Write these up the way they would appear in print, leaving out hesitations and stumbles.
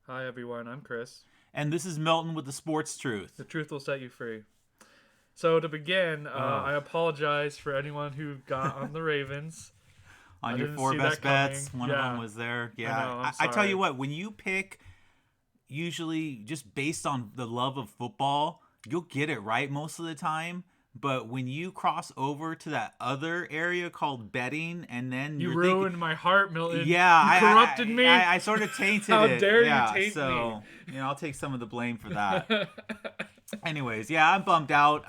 Hi, everyone. I'm Chris. And this is Milton with the Sports Truth. The truth will set you free. So to begin, I apologize for anyone who got on the Ravens. On I your didn't four see best that bets, coming. one Yeah. of them was there. Yeah, I know, I'm I tell sorry. you what, when you pick, usually just based on the love of football, you'll get it right most of the time. But when you cross over to that other area called betting, and then You you're ruined my heart, Milton. yeah, You corrupted me. I sort of tainted How it. dare yeah, you taint so, me? I'll take some of the blame for that. Anyways, yeah, I'm bummed out.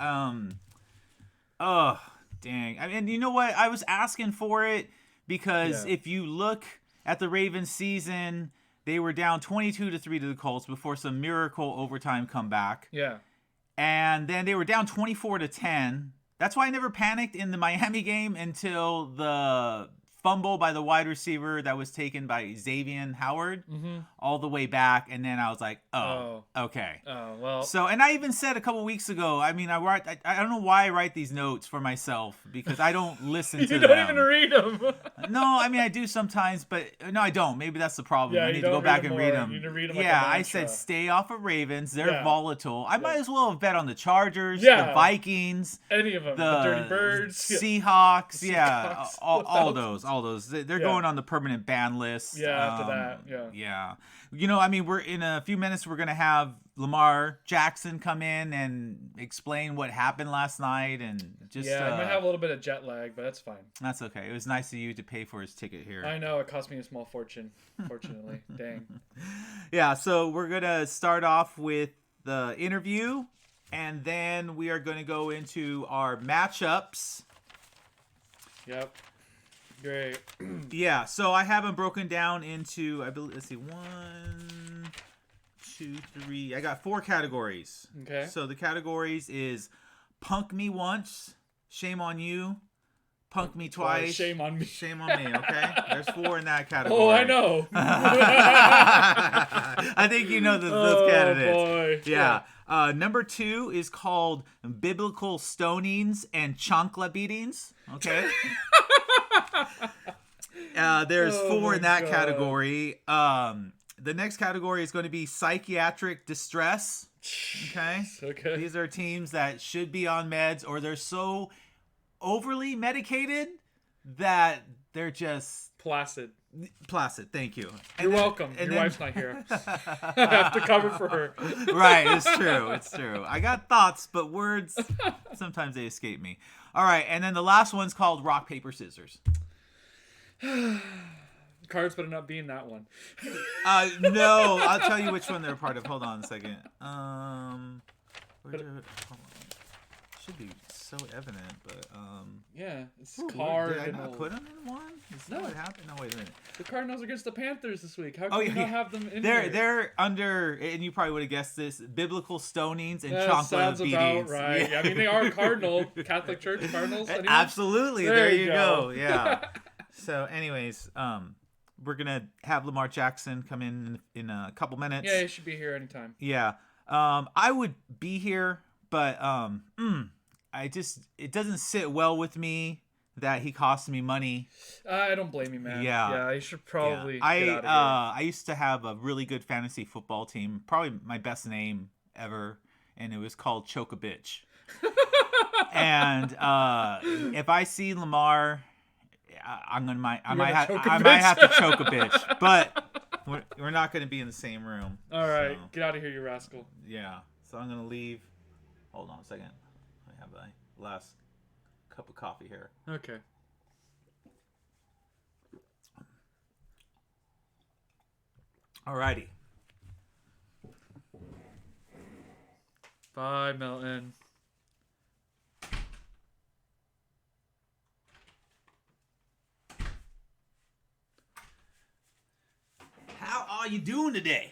Oh, dang. I mean, you know what? I was asking for it because Yeah. if you look at the Ravens season, they were down 22-3 to the Colts before some miracle overtime comeback. Yeah. And then they were down 24-10. That's why I never panicked in the Miami game until the fumble by the wide receiver that was taken by Xavier Howard all the way back. And then I was like, okay. Oh, well. So, and I even said a couple weeks ago, I mean, I don't know why I write these notes for myself because I don't listen to them. You don't even read them. No, I mean, I do sometimes, but no, I don't. Maybe that's the problem. Yeah, I you need to go don't back read and them read more. them. You need to read them like a Yeah, I mantra. said stay off of Ravens. They're Yeah. volatile. I might as well have bet on the Chargers, Yeah. the Vikings, Any of them. The Dirty Birds. Seahawks. Yeah, Seahawks. all those. They're Yeah. going on the permanent ban list. Yeah, after that, yeah. Yeah. You know, I mean, we're in a few minutes, we're going to have Lamar Jackson come in and explain what happened last night and just... Yeah, I might have a little bit of jet lag, but that's fine. That's okay. It was nice of you to pay for his ticket here. I know, it cost me a small fortune, fortunately. Dang. Yeah, so we're going to start off with the interview, and then we are going to go into our matchups. Yep. Great. Yeah, so I have them broken down into, I believe, let's see, 1, 2, 3. I got 4 categories. Okay. So the categories is punk me once, shame on you, punk me twice. Shame on me. Shame on me, okay? There's 4 in that category. Oh, I know. I think you know those candidates. Boy. Yeah. Number 2 is called biblical stonings and chancla beatings. Okay. There's 4 in that God. category. The next category is going to be psychiatric distress. Okay. Okay. These are teams that should be on meds or they're so overly medicated that they're just Placid. Thank you. You're welcome. Your wife's not here. I have to cover for her. Right, it's true. I got thoughts, but words, sometimes they escape me. All right, and then the last one's called rock, paper, scissors. Cards better not be in that one. No, I'll tell you which one they're a part of. Hold on a second. Should be so evident, but Yeah, it's ooh, card. Did I and not all. put them in one? Is that what happened? No, wait a minute. The Cardinals are against the Panthers this week. How can we not have them in here? They're under, and you probably would have guessed this, biblical stonings and That chocolate sounds beatings. about right. Yeah. I mean, they are Cardinal, Catholic Church Cardinals. Anyone? Absolutely. There There you you go. go. Yeah. So, anyways, we're gonna have Lamar Jackson come in a couple minutes. Yeah, he should be here anytime. Yeah. I would be here, but it doesn't sit well with me that he cost me money. I don't blame you, man. Yeah. Yeah, you should probably Yeah. get out of here. I used to have a really good fantasy football team, probably my best name ever, and it was called Choke a Bitch. And if I see Lamar, I might have to choke a bitch, but we're not going to be in the same room. All right, so, get out of here, you rascal. Yeah, so I'm going to leave. Hold on a second. I have a last cup of coffee here. Okay. Alrighty. Bye, Milton. How are you doing today?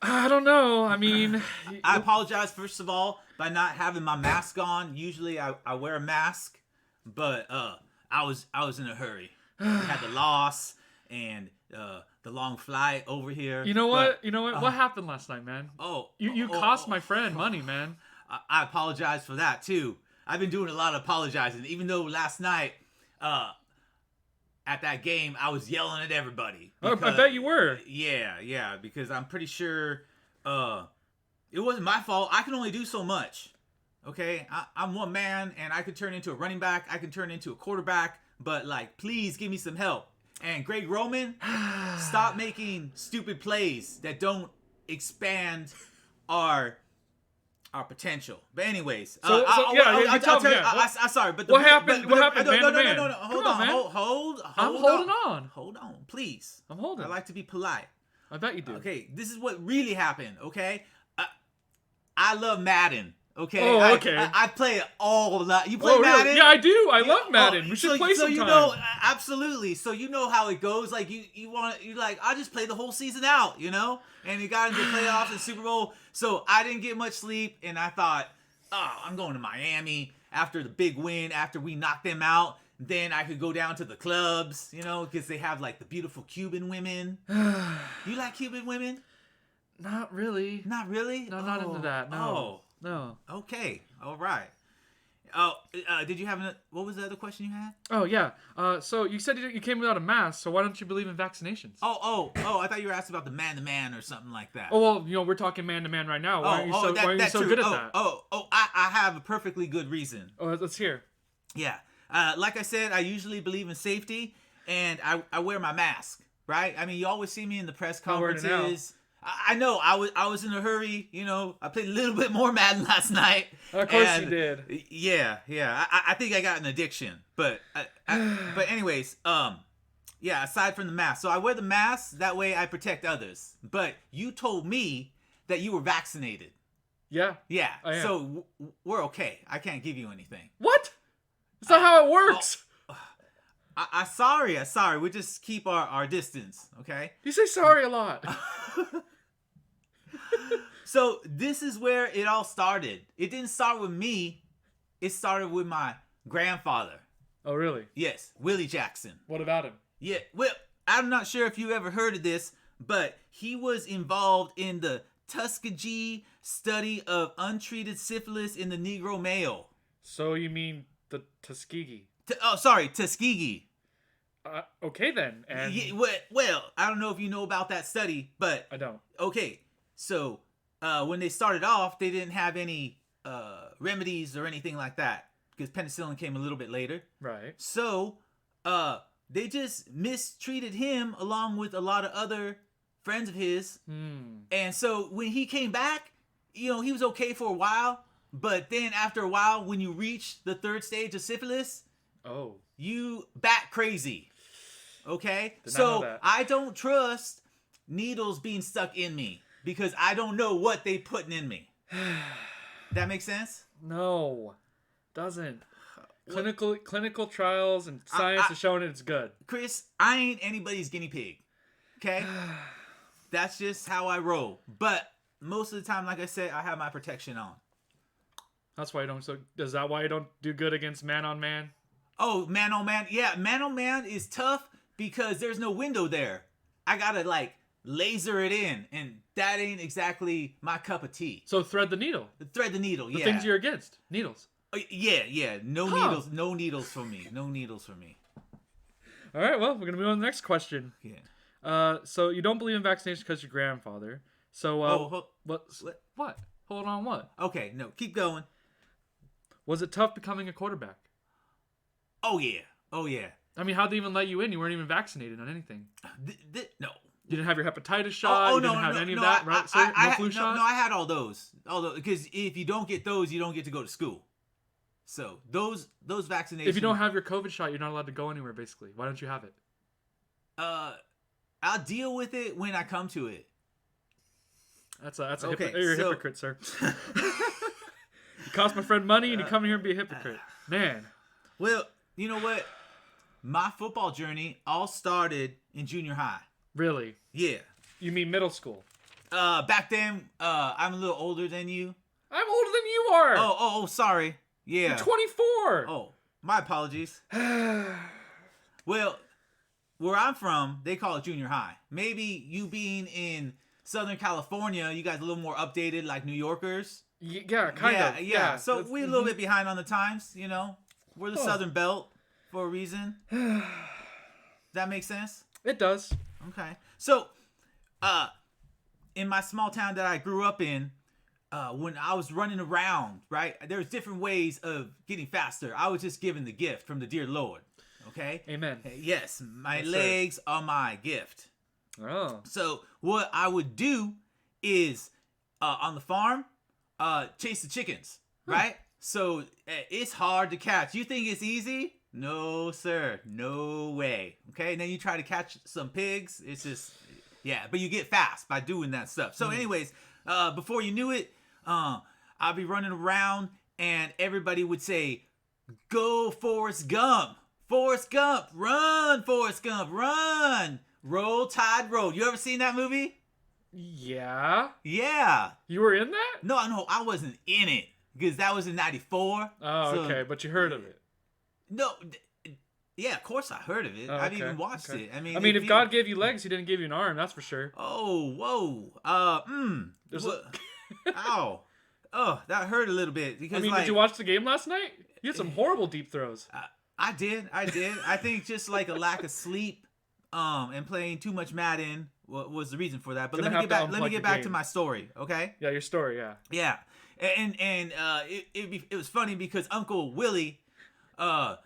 I don't know. I mean, I apologize, first of all, by not having my mask on. Usually I wear a mask, but I was in a hurry. We had the loss and the long flight over here. you know what? What happened last night, man? You cost my friend money, man. I apologize for that too. I've been doing a lot of apologizing, even though last night at that game, I was yelling at everybody. I bet you were. Yeah, because I'm pretty sure it wasn't my fault. I can only do so much. Okay, I'm one man, and I could turn into a running back. I can turn into a quarterback, but like, please give me some help. And Greg Roman, stop making stupid plays that don't expand our potential. But anyways, Sorry, but what happened? What happened? No, man. Hold on, hold I'm holding on. Hold on, please. I'm holding. I like to be polite. I bet you do. Okay, this is what really happened. Okay, I love Madden. Okay. Oh, okay. I play it all the lot. You play Madden? Really? Yeah, I do. I love Madden. We should play sometime. So you know, absolutely. So you know how it goes. Like you like, I'll just play the whole season out, you know? And you got into the playoffs and Super Bowl. So I didn't get much sleep, and I thought, I'm going to Miami after the big win, after we knocked them out. Then I could go down to the clubs, you know, because they have like the beautiful Cuban women. You like Cuban women? Not really. Not really? No, not into that. No. No. Okay. All right. Oh, did you have what was the other question you had? Oh, yeah. So you said you came without a mask, so why don't you believe in vaccinations? Oh, I thought you were asking about the man-to-man or something like that. Oh, well, you know, we're talking man-to-man right now. Why are you so good at that? I have a perfectly good reason. Oh, let's hear. Yeah. Like I said, I usually believe in safety, and I wear my mask, right? I mean, you always see me in the press conferences. I know. I was in a hurry. You know, I played a little bit more Madden last night. Of course you did. Yeah. I think I got an addiction. But anyways, yeah. Aside from the mask, so I wear the mask that way I protect others. But you told me that you were vaccinated. Yeah. Yeah. So we're okay. I can't give you anything. What? That's not how it works. I'm sorry. We just keep our distance. Okay. You say sorry a lot. So this is where it all started. It didn't start with me. It started with my grandfather. Oh, really? Yes, Willie Jackson. What about him? Yeah, well, I'm not sure if you ever heard of this, but he was involved in the Tuskegee study of untreated syphilis in the Negro male. So you mean the Tuskegee? Tuskegee. Okay then. And yeah, well, I don't know if you know about that study, but I don't. Okay, so when they started off, they didn't have any remedies or anything like that because penicillin came a little bit later. Right. So they just mistreated him along with a lot of other friends of his. And so when he came back, you know, he was okay for a while, but then after a while, when you reach the third stage of syphilis, you bat crazy. Okay? So I don't trust needles being stuck in me because I don't know what they putting in me. That makes sense? No, doesn't. Clinical trials and science has shown it's good. Chris, I ain't anybody's guinea pig. Okay? That's just how I roll. But most of the time, like I said, I have my protection on. That's why you don't. So is that why you don't do good against man on man? Oh, man on man. Yeah, man on man is tough because there's no window there. I gotta like laser it in, and that ain't exactly my cup of tea. So thread the needle. Thread the needle. The things you're against. Needles. Yeah. No needles. No needles for me. No needles for me. All right. Well, we're gonna move on to the next question. Yeah. So you don't believe in vaccinations because your grandfather. So what? Hold on. What? Okay. No. Keep going. Was it tough becoming a quarterback? Oh yeah. I mean, how'd they even let you in? You weren't even vaccinated on anything. No. You didn't have your hepatitis shot. You didn't have any of that, right? So no flu shot. No, I had all those. Because if you don't get those, you don't get to go to school. So those vaccinations. If you don't have your COVID shot, you're not allowed to go anywhere. Basically, why don't you have it? I'll deal with it when I come to it. That's a you're a hypocrite, sir. You cost my friend money, and you come here and be a hypocrite, man. Well, you know what? My football journey all started in junior high. Really? Yeah. You mean middle school? Back then, I'm a little older than you. I'm older than you are. Oh, sorry. Yeah. You're 24. Oh, my apologies. Well, where I'm from, they call it junior high. Maybe you being in Southern California, you guys a little more updated like New Yorkers. Yeah, kind of. Yeah. So we're a little bit behind on the times, you know. We're the Southern Belt for a reason. That makes sense? It does. Okay. So, in my small town that I grew up in, when I was running around, right, there's different ways of getting faster. I was just given the gift from the dear Lord. Okay? Amen. Yes, my legs are my gift. Oh. So what I would do is, on the farm, chase the chickens, right? So it's hard to catch. You think it's easy? No, sir. No way. Okay? And then you try to catch some pigs. It's just, yeah. But you get fast by doing that stuff. So anyways, before you knew it, I'd be running around and everybody would say, go Forrest Gump. Forrest Gump. Run, Forrest Gump. Run. Roll Tide Roll. You ever seen that movie? Yeah. Yeah. You were in that? No, I wasn't in it because that was in '94. Oh, so, okay, but you heard of it. No, yeah, of course I heard of it. I've even watched it. I mean, if God gave you legs, He didn't give you an arm. That's for sure. Oh, whoa. Ow. Oh, that hurt a little bit because. Did you watch the game last night? You had some horrible deep throws. I did. I think just like a lack of sleep, and playing too much Madden was the reason for that. But let me get back to my story, okay? Yeah, your story, yeah. Yeah, and it was funny because Uncle Willie, and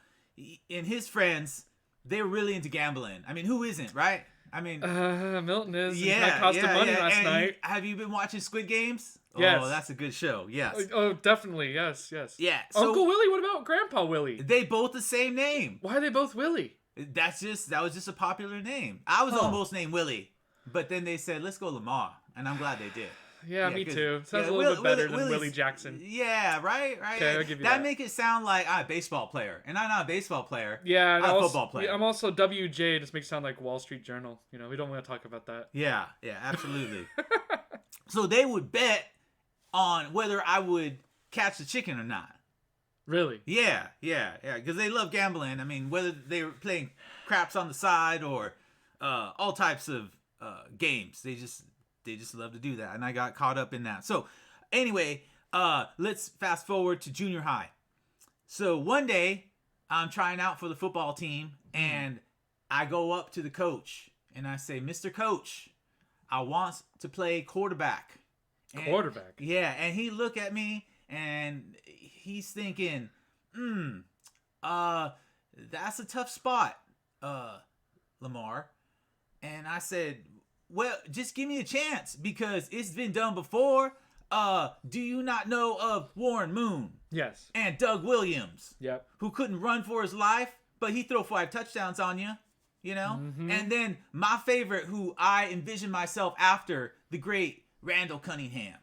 his friends, they were really into gambling. I mean, who isn't, right? I mean, Milton is. Yeah, cost him money last night. Have you been watching Squid Games? Yes. Oh, that's a good show. Yes. Oh, definitely. Yes. Yeah. So, Uncle Willie. What about Grandpa Willie? They both the same name. Why are they both Willie? That was just a popular name. I was almost named Willie, but then they said let's go Lamar, and I'm glad they did. Yeah, me too. Sounds a little bit better than Willie Jackson. Yeah, right. Okay, I'll give you that. That make it sound like I'm a baseball player, and I'm not a baseball player. Yeah, I'm a football player. I'm also WJ. Just makes it sound like Wall Street Journal. You know, we don't want to talk about that. Yeah, absolutely. So they would bet on whether I would catch the chicken or not. Really? Yeah. Because they love gambling. I mean, whether they were playing craps on the side or all types of games, they just love to do that, and I got caught up in that. So, anyway, let's fast forward to junior high. So one day, I'm trying out for the football team, and I go up to the coach and I say, "Mr. Coach, I want to play quarterback." Quarterback. Yeah, and he looked at me and he's thinking, that's a tough spot, Lamar. And I said, well, just give me a chance because it's been done before. Do you not know of Warren Moon? Yes. And Doug Williams? Yep. Who couldn't run for his life, but he threw 5 touchdowns on you, you know? Mm-hmm. And then my favorite, who I envision myself after, the great Randall Cunningham.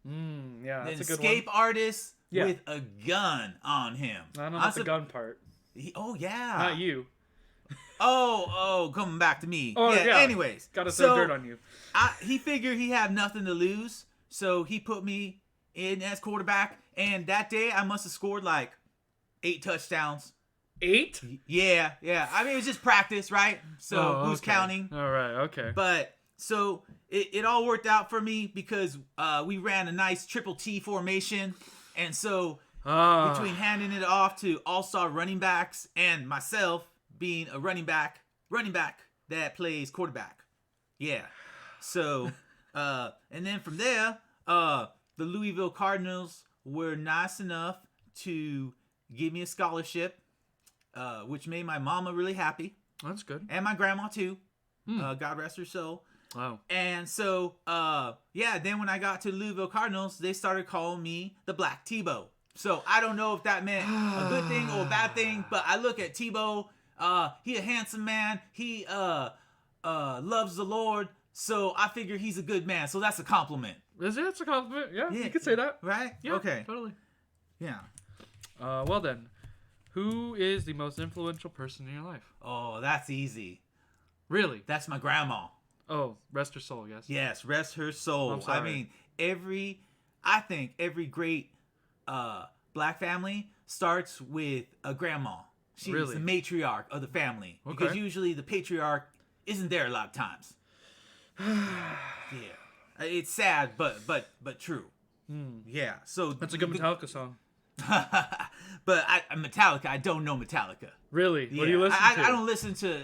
Yeah, that's a good one. Escape artist with a gun on him. I don't know about the gun part. Oh, yeah. Not you. Oh, coming back to me. Oh, yeah. Anyways. Gotta throw dirt on you. He figured he had nothing to lose, so he put me in as quarterback. And that day, I must have scored like 8 touchdowns. 8? Yeah. I mean, it was just practice, right? So who's counting? All right, okay. But so it all worked out for me because we ran a nice triple T formation. And so between handing it off to all-star running backs and myself being a running back that plays quarterback. Yeah. So, and then from there, the Louisville Cardinals were nice enough to give me a scholarship, which made my mama really happy. That's good. And my grandma too. God rest her soul. Wow. And so, then when I got to Louisville Cardinals, they started calling me the Black Tebow. So I don't know if that meant a good thing or a bad thing, but I look at Tebow. He a handsome man. He loves the Lord. So I figure he's a good man. So that's a compliment. That's a compliment. Yeah, you could say that. Right? Yeah, okay. Totally. Yeah. Well then, who is the most influential person in your life? Oh, that's easy. Really? That's my grandma. Oh, rest her soul, yes. Yes, rest her soul. I'm sorry. I mean, I think every great black family starts with a grandma. She's the matriarch of the family. Okay. Because usually the patriarch isn't there a lot of times. Yeah. It's sad, but true. Yeah. So that's a good Metallica song. But Metallica, I don't know Metallica. Really? Yeah. What do you listen to? I don't listen to,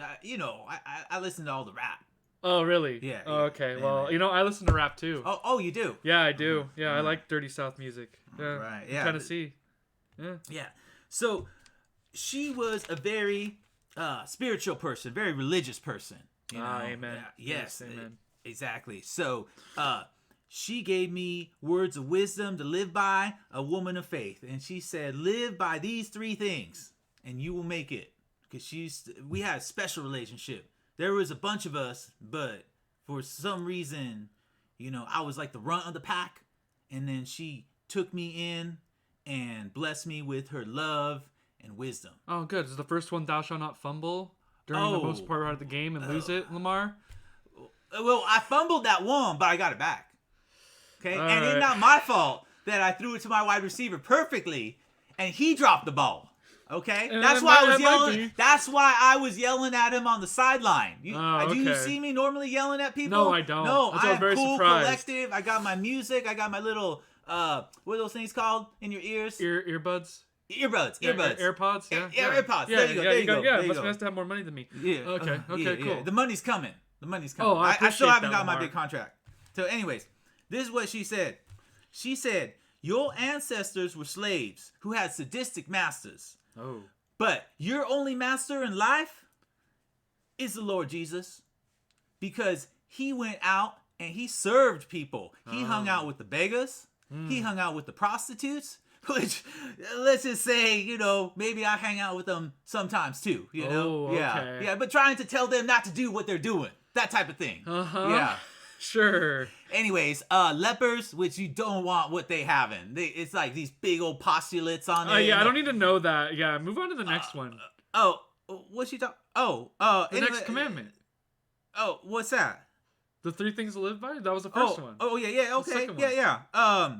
I listen to all the rap. Oh, really? Yeah. Oh, okay. Yeah, Well, man. I listen to rap too. Oh, you do? Yeah, I do. Yeah, I like Dirty South music. Yeah. Right. Yeah. Tennessee. Yeah. Yeah. So she was a very spiritual person, very religious person. Amen. Yeah, yes. Amen. Exactly. So she gave me words of wisdom to live by, a woman of faith. And she said, live by these 3 things and you will make it. Because we had a special relationship. There was a bunch of us, but for some reason, I was like the runt of the pack. And then she took me in and blessed me with her love and wisdom. Oh, good. Is the first one thou shalt not fumble during the most part of the game and lose it, Lamar? Well, I fumbled that one, but I got it back. Okay? All and right. it's not my fault that I threw it to my wide receiver perfectly and he dropped the ball. Okay? That's why I was yelling. That's why I was yelling at him on the sideline. Do you see me normally yelling at people? No, I don't. No, I'm very cool, surprised. collective. I got my music. I got my little what are those things called in your ears? Earbuds. Earbuds. AirPods. Yeah. AirPods. There you go. Yeah, must have to have more money than me. Yeah. Okay. Cool. Yeah. The money's coming. Oh, I still haven't got my Lamar. big contract. So, anyways, this is what she said. She said, your ancestors were slaves who had sadistic masters. Oh. But your only master in life is the Lord Jesus. Because he went out and he served people. He hung out with the beggars. He hung out with the prostitutes. Which, let's just say, maybe I hang out with them sometimes too. Oh, okay. Yeah, but trying to tell them not to do what they're doing. That type of thing. Uh-huh. Yeah. Sure. Anyways, lepers, which you don't want what they having. It's like these big old postulates on it. Oh, yeah, I don't need to know that. Yeah, move on to the next one. What's she talking? The next commandment. Oh, what's that? The 3 things to live by? That was the first one. Oh, yeah, okay. second one. Yeah.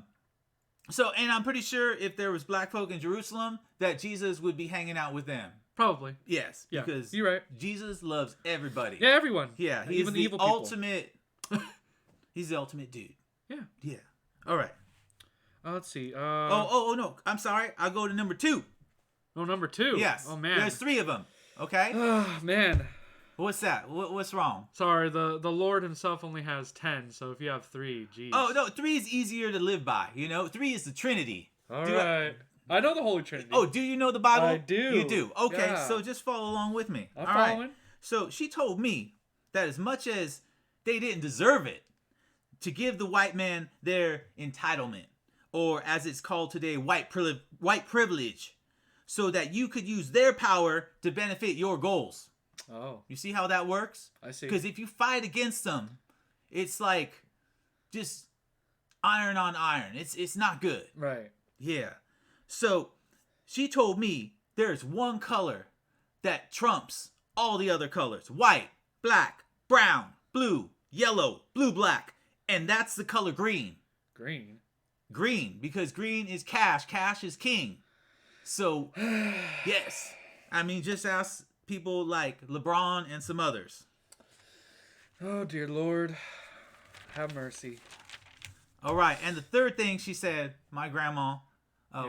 So, and I'm pretty sure if there was black folk in Jerusalem, that Jesus would be hanging out with them. Probably. Yes, Yeah, because you're right. Jesus loves everybody. Yeah, everyone. Yeah, he's even the evil people. ultimate. He's the ultimate dude. Yeah. Yeah. All right. Let's see. No. I'm sorry. I'll go to number 2. Oh, number 2. Yes. Oh, man. There's 3 of them. Okay. Oh, man. What's that? What's wrong? Sorry, the Lord himself only has 10, so if you have 3, geez. Oh, no. 3 is easier to live by. 3 is the Trinity. All right. I know the Holy Trinity. Oh, do you know the Bible? I do. You do. Okay, Yeah. so just follow along with me. I'm All right. following. So she told me that as much as they didn't deserve it, to give the white man their entitlement, or as it's called today, white privilege, so that you could use their power to benefit your goals. Oh. You see how that works? I see. Because if you fight against them, it's like just iron on iron. It's not good. Right. Yeah. So she told me there's one color that trumps all the other colors. White, black, brown, blue, yellow, blue, black. And that's the color green. Green? Green, because green is cash. Cash is king. So, yes. I mean, just ask people like LeBron and some others. Oh, dear Lord. Have mercy. All right. And the third thing she said, my grandma,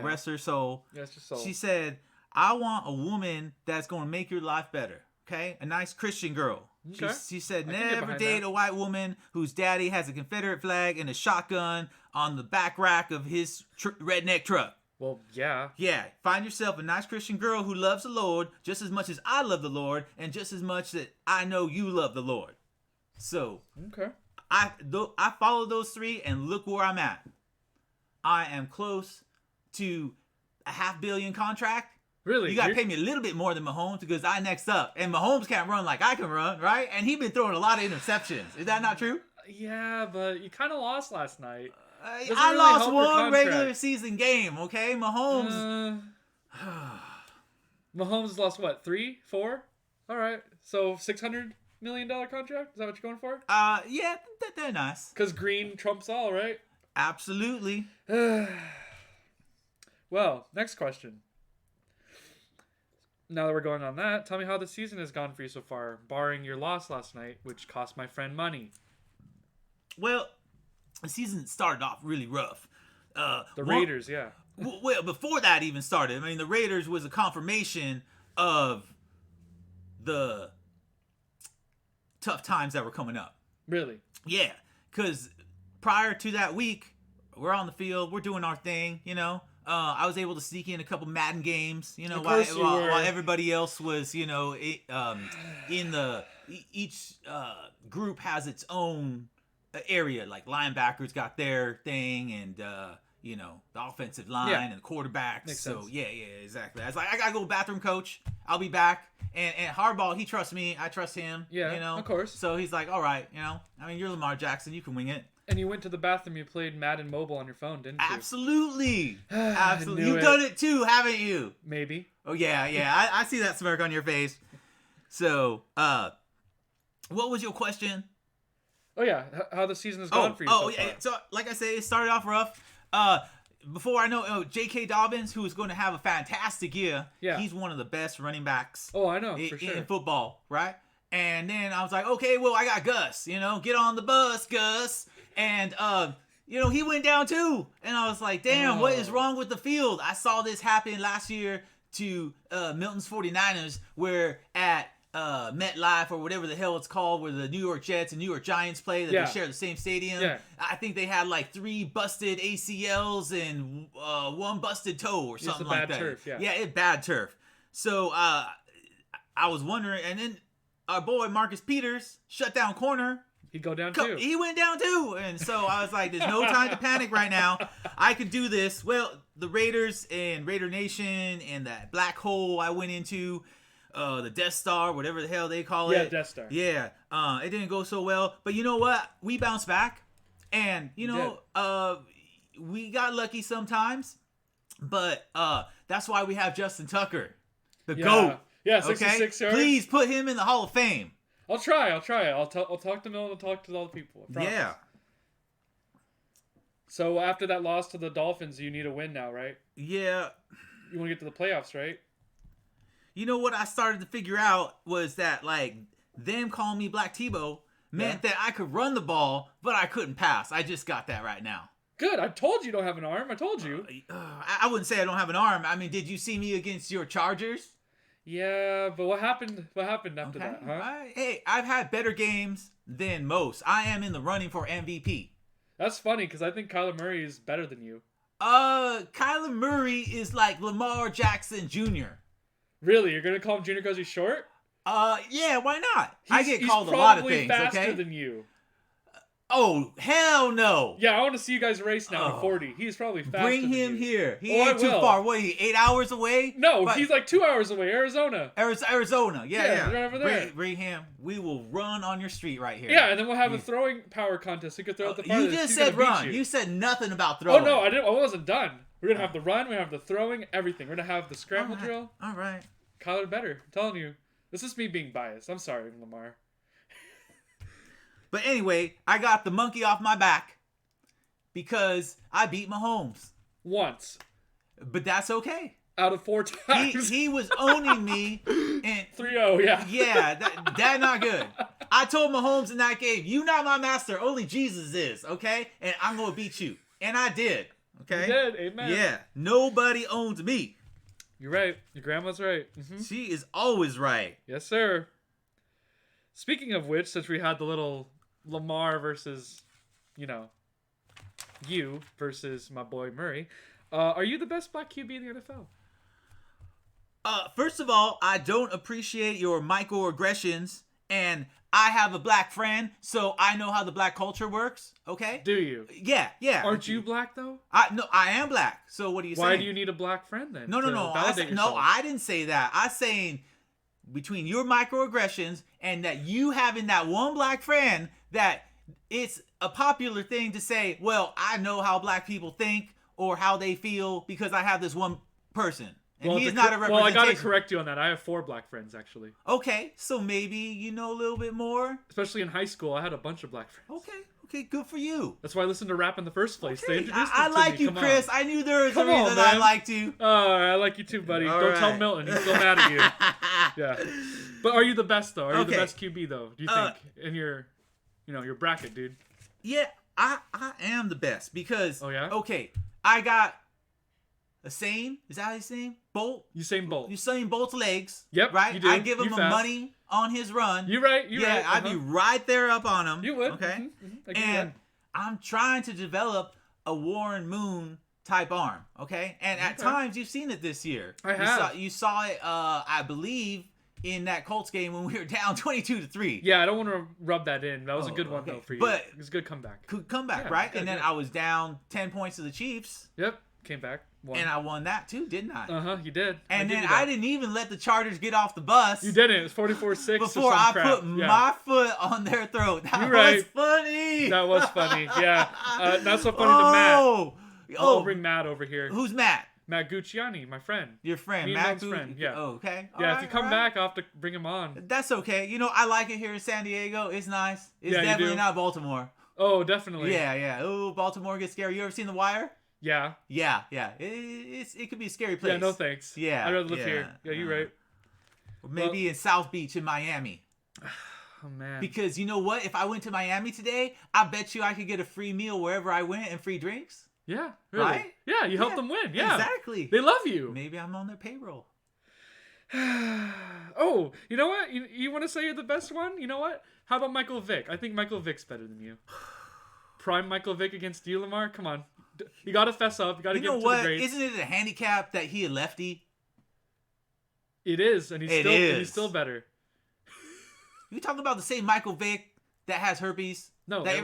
rest her soul. Rest her soul. She said, I want a woman that's going to make your life better. Okay? A nice Christian girl. Okay. She said, I can get never behind date that. a white woman whose daddy has a Confederate flag and a shotgun on the back rack of his redneck truck. Well, yeah. Yeah, find yourself a nice Christian girl who loves the Lord just as much as I love the Lord and just as much that I know you love the Lord. So, Okay. I follow those 3 and look where I'm at. I am close to a $500 million contract. Really? You got to pay me a little bit more than Mahomes because I next up. And Mahomes can't run like I can run, right? And he's been throwing a lot of interceptions. Is that not true? Yeah, but you kind of lost last night. Doesn't I really lost help your one contract. regular season game, okay? Mahomes. Mahomes lost what? 3? 4? All right. So $600 million contract? Is that what you're going for? Yeah, they're nice. Because green trumps all, right? Absolutely. Well, next question. Now that we're going on that, tell me how the season has gone for you so far, barring your loss last night, which cost my friend money. Well, the season started off really rough. The Raiders, yeah. Well, before that even started, I mean, the Raiders was a confirmation of the tough times that were coming up. Really? Yeah, because prior to that week, we're on the field, we're doing our thing, you know. I was able to sneak in a couple Madden games, you know, while everybody else was, you know, in the each group has its own area. Like linebackers got their thing, and you know, the offensive line and quarterbacks. Makes so sense. yeah, exactly. I was like, I gotta go bathroom, coach. I'll be back. And Harbaugh, he trusts me. I trust him. Yeah, you know, of course. So he's like, all right, you know, I mean, you're Lamar Jackson, you can wing it. And you went to the bathroom, you played Madden Mobile on your phone, didn't you? Absolutely. Absolutely. You've done it too, haven't you? Maybe. Oh, yeah. I see that smirk on your face. So, what was your question? Oh, yeah. How the season has gone for you so far. So, like I say, it started off rough. Before I know, J.K. Dobbins, who is going to have a fantastic year. Yeah. He's one of the best running backs. Oh, I know, for sure. In football, right? And then I was like, okay, well, I got Gus. You know, get on the bus, Gus. And, you know, he went down too. And I was like, damn, what is wrong with the field? I saw this happen last year to Milton's 49ers, where at MetLife or whatever the hell it's called, where the New York Jets and New York Giants play, that they share the same stadium. Yeah. I think they had like 3 busted ACLs and 1 busted toe or something like that. Turf, yeah. Yeah, it's bad turf. So I was wondering, and then our boy Marcus Peters shut down corner. He'd go down too. He went down too. And so I was like, there's no time to panic right now. I could do this. Well, the Raiders and Raider Nation and that black hole I went into, the Death Star, whatever the hell they call it. Yeah, Death Star. Yeah. It didn't go so well. But you know what? We bounced back. And, you know, we got lucky sometimes. But that's why we have Justin Tucker, the GOAT. Yeah, 66 yards. Please put him in the Hall of Fame. I'll try. I'll talk to Milton. I'll talk to all the people. Yeah. So after that loss to the Dolphins, you need a win now, right? Yeah. You want to get to the playoffs, right? You know what I started to figure out was that, like, them calling me Black Tebow meant that I could run the ball, but I couldn't pass. I just got that right now. Good. I told you don't have an arm. I told you. I wouldn't say I don't have an arm. I mean, did you see me against your Chargers? Yeah, but what happened? What happened after that? Huh? Hey, I've had better games than most. I am in the running for MVP. That's funny because I think Kyler Murray is better than you. Kyler Murray is like Lamar Jackson Jr. Really? You're gonna call him Junior because he's short? Yeah, why not? I get called a lot of things. He's probably faster than you. Oh, hell no. Yeah, I want to see you guys race now in 40. He's probably faster Bring than him you. here. He ain't too far. What, he 8 hours away? No, he's like 2 hours away. Arizona. Arizona. Yeah. Right over there. Bring him. We will run on your street right here. Yeah, and then we'll have a throwing power contest. You could throw it the farthest. You just said run. You said nothing about throwing. Oh, no, I wasn't done. We're going to have the run. We're going to have the throwing, everything. We're going to have the scramble drill. All right. Kyler better. I'm telling you. This is me being biased. I'm sorry, Lamar. But anyway, I got the monkey off my back because I beat Mahomes. Once. But that's okay. Out of 4 times. He was owning me. And 3-0, yeah. Yeah, that not good. I told Mahomes in that game, you not my master, only Jesus is, okay? And I'm going to beat you. And I did, okay? You did, amen. Yeah, nobody owns me. You're right. Your grandma's right. Mm-hmm. She is always right. Yes, sir. Speaking of which, since we had the little Lamar versus, you versus my boy Murray, are you the best black QB in the NFL? First of all, I don't appreciate your microaggressions, and I have a black friend, so I know how the black culture works, okay? Do you? Yeah. Aren't you black, though? No, I am black, so what are you saying? Why do you need a black friend, then? No. I didn't say that. I'm saying between your microaggressions and that you having that one black friend, that it's a popular thing to say, well, I know how black people think or how they feel because I have this one person. And he's not a representation. Well, I gotta correct you on that. I have 4 black friends, actually. Okay, so maybe you know a little bit more. Especially in high school, I had a bunch of black friends. Okay, good for you. That's why I listened to rap in the first place. Okay. They introduced I me. like you, Chris. I knew there was a reason I liked you. Oh, I like you too, buddy. Don't tell Milton. He's still mad at you. Yeah. But are you the best, though? Are you the best QB, though? Do you think? In your, your bracket, dude. Yeah, I am the best because... Oh, yeah? Okay, I got Usain, is that his name? Bolt? Usain Bolt. Usain Bolt's legs. Yep, right? you do. I give him You a fast. money on his run. You right. You right. I'd be right there up on him. You would. Okay. Mm-hmm. And I'm trying to develop a Warren Moon type arm. Okay. And at times you've seen it this year. I have. You saw it. I believe in that Colts game when we were down 22-3. Yeah, I don't want to rub that in. That was a good one though for you. But it was a good comeback. Could come back, Yeah, right? good, And then I was down 10 points to the Chiefs. Yep, came back. Won. And I won that too, didn't I? You did. And then I didn't even let the Chargers get off the bus. You didn't. It was 44-6 before I put my foot on their throat. That was funny. That was funny. Yeah. Not so funny to Matt. I'll bring Matt over here. Who's Matt? Matt Gucciani, my friend. Your friend, Me Matt friend. Yeah. Oh, okay. If you come back, I'll have to bring him on. That's okay. You know, I like it here in San Diego. It's nice. It's definitely not Baltimore. Oh, definitely. Yeah. Oh, Baltimore gets scary. You ever seen The Wire? Yeah. Yeah. It could be a scary place. Yeah, no thanks. Yeah. I'd rather live here. Yeah, you're right. Or maybe in South Beach in Miami. Oh, man. Because you know what? If I went to Miami today, I bet you I could get a free meal wherever I went and free drinks. Yeah, really. Right? Yeah, you helped them win. Yeah. Exactly. They love you. Maybe I'm on their payroll. Oh, you know what? You want to say you're the best one? You know what? How about Michael Vick? I think Michael Vick's better than you. Prime Michael Vick against you, Lamar? Come on. You got to fess up. You got to give it to the greats. Isn't it a handicap that he a lefty? It is, and he's still better. You talking about the same Michael Vick that has herpes? No, that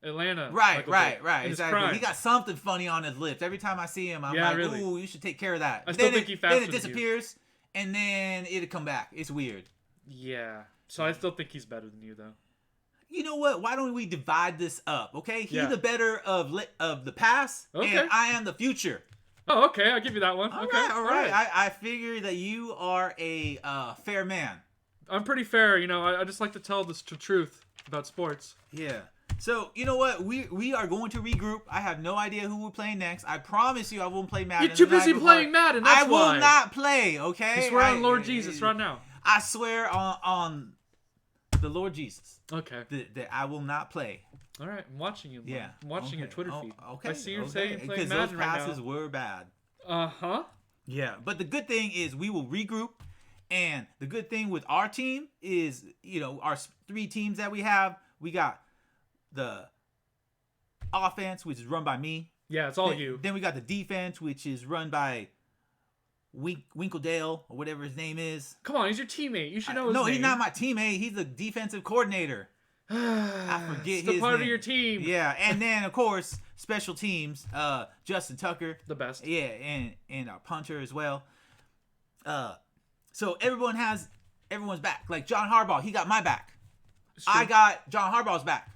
Atlanta. Right. Exactly. He got something funny on his lips. Every time I see him, I'm like, really? Ooh, you should take care of that. I still think he faster Then it disappears, and then it'll come back. It's weird. Yeah. So I still think he's better than you, though. You know what? Why don't we divide this up, okay? He's the better of the past, and I am the future. Oh, okay. I'll give you that one. All right. I figure that you are a fair man. I'm pretty fair. You know, I just like to tell the truth about sports. Yeah. So, you know what? We are going to regroup. I have no idea who we're playing next. I promise you I won't play Madden. You're too busy playing Madden, that's why. I will not play, okay? You swear on Lord Jesus right now. I swear on the Lord Jesus. Okay. That I will not play. All right. I'm watching you. Yeah. I'm watching your Twitter feed. Okay. I see you saying you're playing Madden right now. Because those passes were bad. Uh-huh. Yeah. But the good thing is we will regroup. And the good thing with our team is, you know, our 3 teams that we have, we got the offense, which is run by me. Yeah, it's all you. Then we got the defense, which is run by Winkledale, or whatever his name is. Come on, he's your teammate. You should know his name. No, he's not my teammate. He's the defensive coordinator. I forget his name. Still part of your team. Yeah, and then, of course, special teams, Justin Tucker. The best. Yeah, and our punter as well. So everyone's back. Like John Harbaugh, he got my back. I got John Harbaugh's back.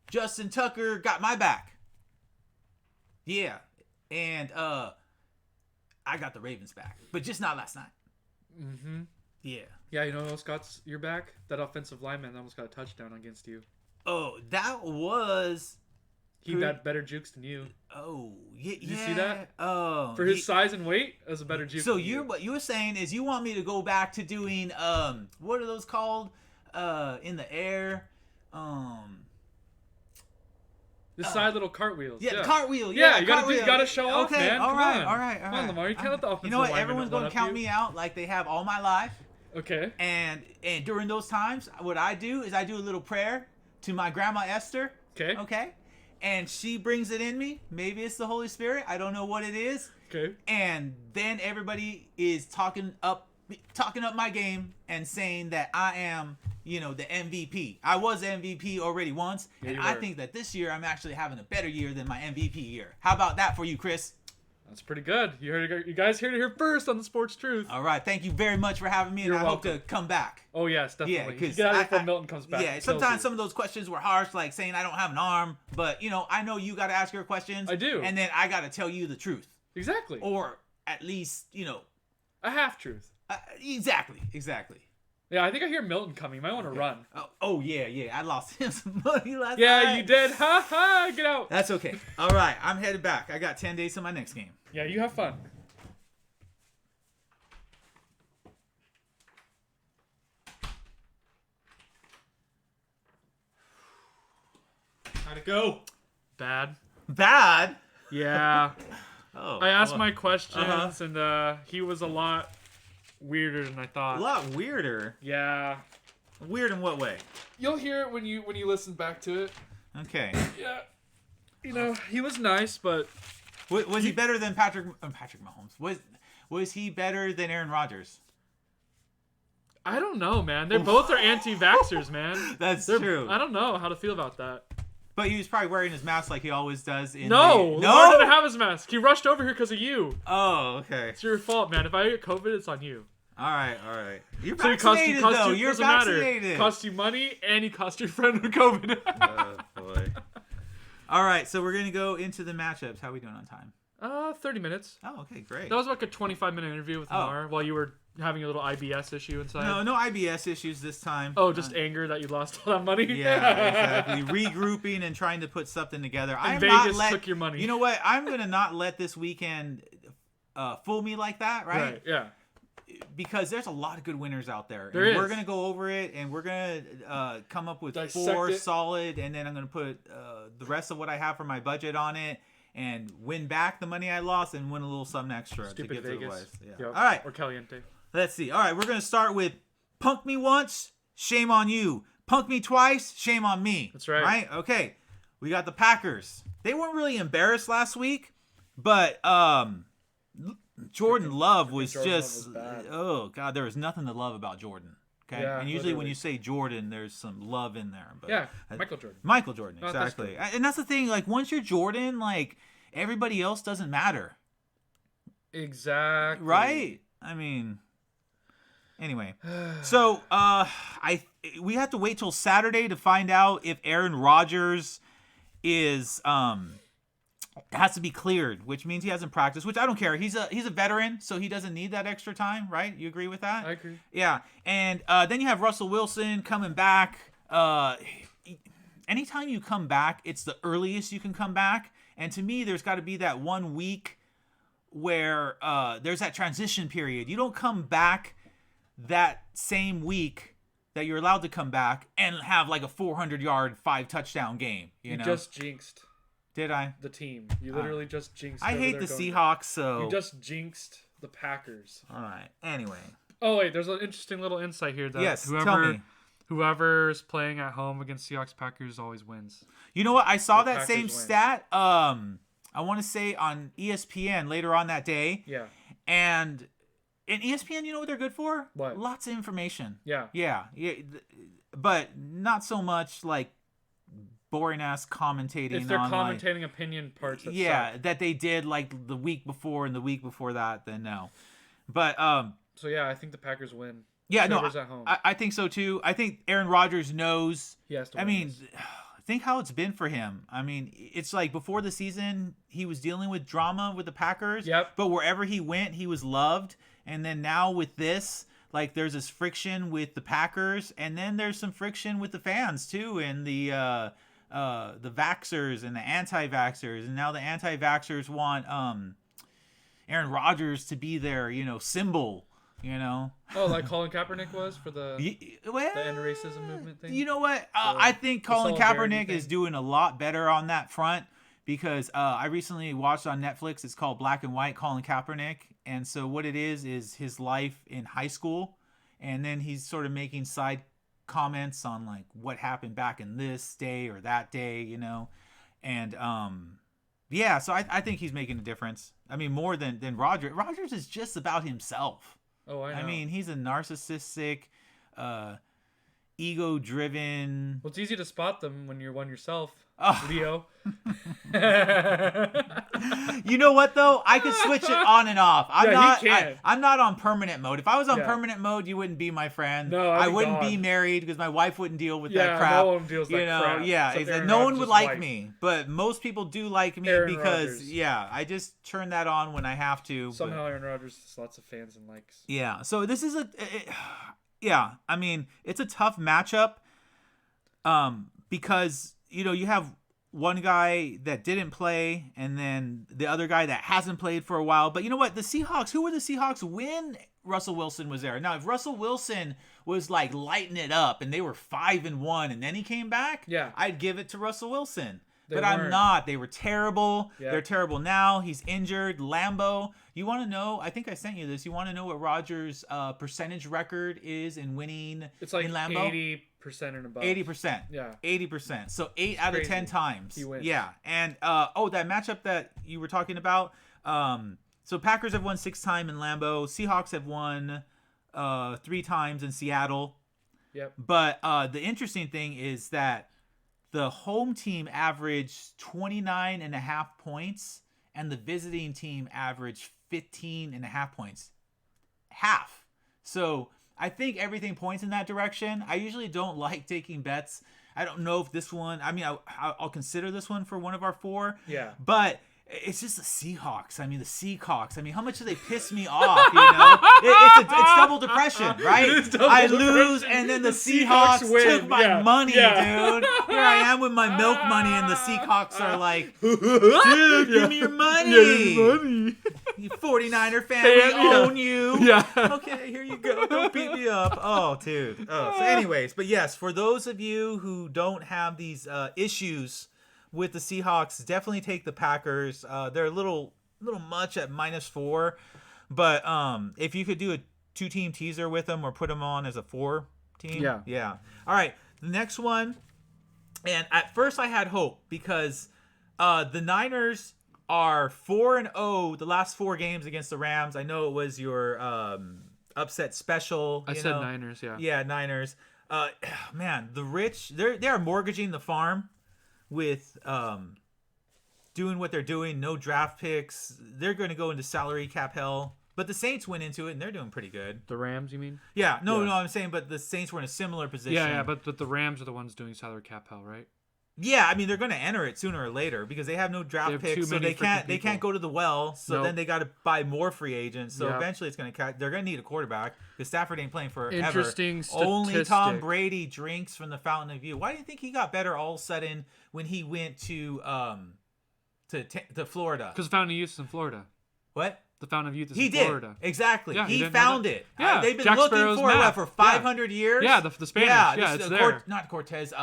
Justin Tucker got my back. Yeah. And I got the Ravens back. But just not last night. Mm-hmm. Yeah. Yeah, you know who else got your back? That offensive lineman that almost got a touchdown against you. Oh, that was... He got better jukes than you. Oh, yeah. Did you see that? Oh. For his size and weight, that was a better juke. So what you were saying is you want me to go back to doing, what are those called? In the air? The side little cartwheels. Yeah, the cartwheel. Yeah, you gotta show off, okay, man. all Come right. Come on, Lamar. You can't let the offensive You know what? lineman Everyone's going to count me out like they have all my life. Okay. And during those times, what I do is I do a little prayer to my grandma Esther. Okay. Okay. And she brings it in me. Maybe it's the Holy Spirit. I don't know what it is. Okay. And then everybody is talking up my game and saying that I am, the MVP. I was MVP already once, and I think that this year I'm actually having a better year than my MVP year. How about that for you, Chris? That's pretty good. You guys heard it here first on the Sports Truth. All right. Thank you very much for having me, and I hope to come back. Oh, yes, definitely. Yeah, because get out of here before Milton comes back. Yeah, sometimes some of those questions were harsh, like saying I don't have an arm, but, I know you got to ask your questions. I do. And then I got to tell you the truth. Exactly. Or at least, a half-truth. Exactly. Yeah, I think I hear Milton coming. You might want to run. Oh, yeah. I lost him some money last night. Yeah, you did. Ha ha. Get out. That's okay. All right. I'm headed back. I got 10 days to my next game. Yeah, you have fun. How'd it go? Bad. Bad? Yeah. Oh, I asked my questions, and he was a lot weirder than I thought. A lot weirder. Yeah. Weird in what way? You'll hear it when you listen back to it. Okay. Yeah. You know, he was nice, but Was he better than Patrick Mahomes? Was he better than Aaron Rodgers? I don't know, man. They both are anti-vaxxers, man. That's true. I don't know how to feel about that. But he was probably wearing his mask like he always does. No, Lamar didn't have his mask. He rushed over here because of you. Oh, okay. It's your fault, man. If I get COVID, it's on you. All right. You're So vaccinated, though. You're vaccinated. Matter. Cost you money, and he cost your friend with COVID. Oh, boy. All right, so we're going to go into the matchups. How are we doing on time? 30 minutes. Oh, okay, great. That was like a 25-minute interview with Lamar while you were having a little IBS issue inside. No IBS issues this time. Oh, just anger that you lost all that money? Yeah, exactly. Regrouping and trying to put something together. And Vegas took your money. You know what? I'm going to not let this weekend fool me like that, right? Yeah. Because there's a lot of good winners out there. There is. We're going to go over it, and we're going to come up with Dissect 4 it. solid, and then I'm going to put the rest of what I have for my budget on it, and win back the money I lost, and win a little something extra Stupid to get Vegas. to the West. Yeah. Yep. All right. Or Caliente. Let's see. All right, we're going to start with punk me once, shame on you. Punk me twice, shame on me. That's right. Right? Okay. We got the Packers. They weren't really embarrassed last week, but Jordan Love was just bad. oh god, there was nothing to love about Jordan. Okay, Yeah, and usually when literally. you say Jordan, there's some love in there. But Yeah, Michael Jordan. Michael Jordan, Not this exactly. And that's the thing. Like once you're Jordan, like everybody else doesn't matter, Exactly. right? I mean, anyway. So we have to wait till Saturday to find out if Aaron Rodgers is has to be cleared, which means he hasn't practiced, which I don't care. He's a veteran, so he doesn't need that extra time, right? You agree with that? I agree. Yeah. And then you have Russell Wilson coming back. Anytime you come back, it's the earliest you can come back. And to me, there's got to be that 1 week where there's that transition period. You don't come back that same week that you're allowed to come back and have like a 400-yard, 5-touchdown game. You know? Just jinxed Did I? the team. You literally just jinxed. I hate the Seahawks, so. You just jinxed the Packers. All right. Anyway. Oh wait, there's an interesting little insight here that Yes, tell me. whoever's playing at home against Seahawks Packers always wins. You know what? I saw The that Packers same win. stat. I want to say on ESPN later on that day. Yeah. And in ESPN, you know what they're good for? What? Lots of information. Yeah. Yeah. But not so much like boring ass commentating. If they're on commentating opinion parts that suck. that they did like the week before and the week before that, then no. But So yeah, I think the Packers win. yeah, Trevor's no, at home. I think so too. I think Aaron Rodgers knows. He has to I win mean, this. think how it's been for him. I mean, it's like before the season, he was dealing with drama with the Packers. Yep. But wherever he went, he was loved. And then now with this, like there's this friction with the Packers, and then there's some friction with the fans too, and the vaxxers and the anti-vaxxers, and now the anti-vaxxers want Aaron Rodgers to be their symbol. Oh, like Colin Kaepernick was for the Well, anti-racism movement thing? You know what? I think Colin solidarity Kaepernick thing. is doing a lot better on that front because I recently watched on Netflix. It's called Black and White Colin Kaepernick. And so what it is his life in high school. And then he's sort of making side comments on like what happened back in this day or that day, And yeah, so I think he's making a difference. I mean, more than Rodgers. Rodgers is just about himself. Oh, I know. I mean, he's a narcissistic, ego-driven. Well, it's easy to spot them when you're one yourself, Oh. Leo. You know what though? I could switch it on and off. He can. I'm not on permanent mode. If I was on Yeah. permanent mode, you wouldn't be my friend. No, I I'd be wouldn't gone. be married because my wife wouldn't deal with Yeah, that crap. no one deals that crap, Yeah, except exactly. Aaron No one would Rodgers' like wife. me, but most people do like me Aaron because Rodgers. I just turn that on when I have to. but- Somehow Aaron Rodgers has lots of fans and likes. Yeah, so this is yeah, I mean, it's a tough matchup because, you have one guy that didn't play and then the other guy that hasn't played for a while. But you know what? The Seahawks, who were the Seahawks when Russell Wilson was there? Now, if Russell Wilson was like lighting it up and they were 5-1 and then he came back, Yeah. I'd give it to Russell Wilson. But I'm not. They were terrible. Yeah. They're terrible now. He's injured. Lambeau. You want to know? I think I sent you this. You want to know what Rodgers' percentage record is in winning It's like in Lambeau? 80% and above. 80%. Yeah. 80%. So 8 out of 10 times. He wins. Yeah. And, that matchup that you were talking about. So Packers have won 6 times in Lambeau. Seahawks have won 3 times in Seattle. Yep. But the interesting thing is that the home team averaged 29.5 points, and the visiting team averaged 15.5 points. Half. So I think everything points in that direction. I usually don't like taking bets. I don't know if this one, I mean, I'll consider this one for one of our 4. Yeah. But it's just the Seahawks. I mean, the Seahawks. I mean, how much do they piss me off, you know? It's double depression, right? I lose, and then the Seahawks took my money, dude. Here I am with my milk money, and the Seahawks are like, dude, give me your money. You 49er fan, we own you. Yeah. Okay, here you go. Don't beat me up. Oh, dude. Oh, so anyways, but yes, for those of you who don't have these issues with the Seahawks, definitely take the Packers. They're a little much at -4, but if you could do a 2-team teaser with them or put them on as a 4 team, yeah. All right, the next one, and at first I had hope because the Niners are 4-0 the last 4 games against the Rams. I know it was your upset special. I said Niners, yeah. Yeah, Niners. Man, the rich, they are mortgaging the farm with doing what they're doing, no draft picks. They're going to go into salary cap hell. But the Saints went into it, and they're doing pretty good. The Rams, you mean? Yeah, no, I'm saying, but the Saints were in a similar position. Yeah, but the Rams are the ones doing salary cap hell, right? Yeah, I mean, they're going to enter it sooner or later because they have no draft picks, so they can't go to the well. So then they got to buy more free agents. So eventually, they're going to need a quarterback because Stafford ain't playing forever. Interesting statistic. Only Tom Brady drinks from the fountain of youth. Why do you think he got better all of a sudden when he went to Florida? Because the fountain of youth is in Florida. What? The fountain of youth is in Florida. Exactly. Yeah, he found it. Yeah, they've been Jack looking Sparrow's for map. for 500 years. Yeah, the Spanish. Yeah, it's there. Not Cortez.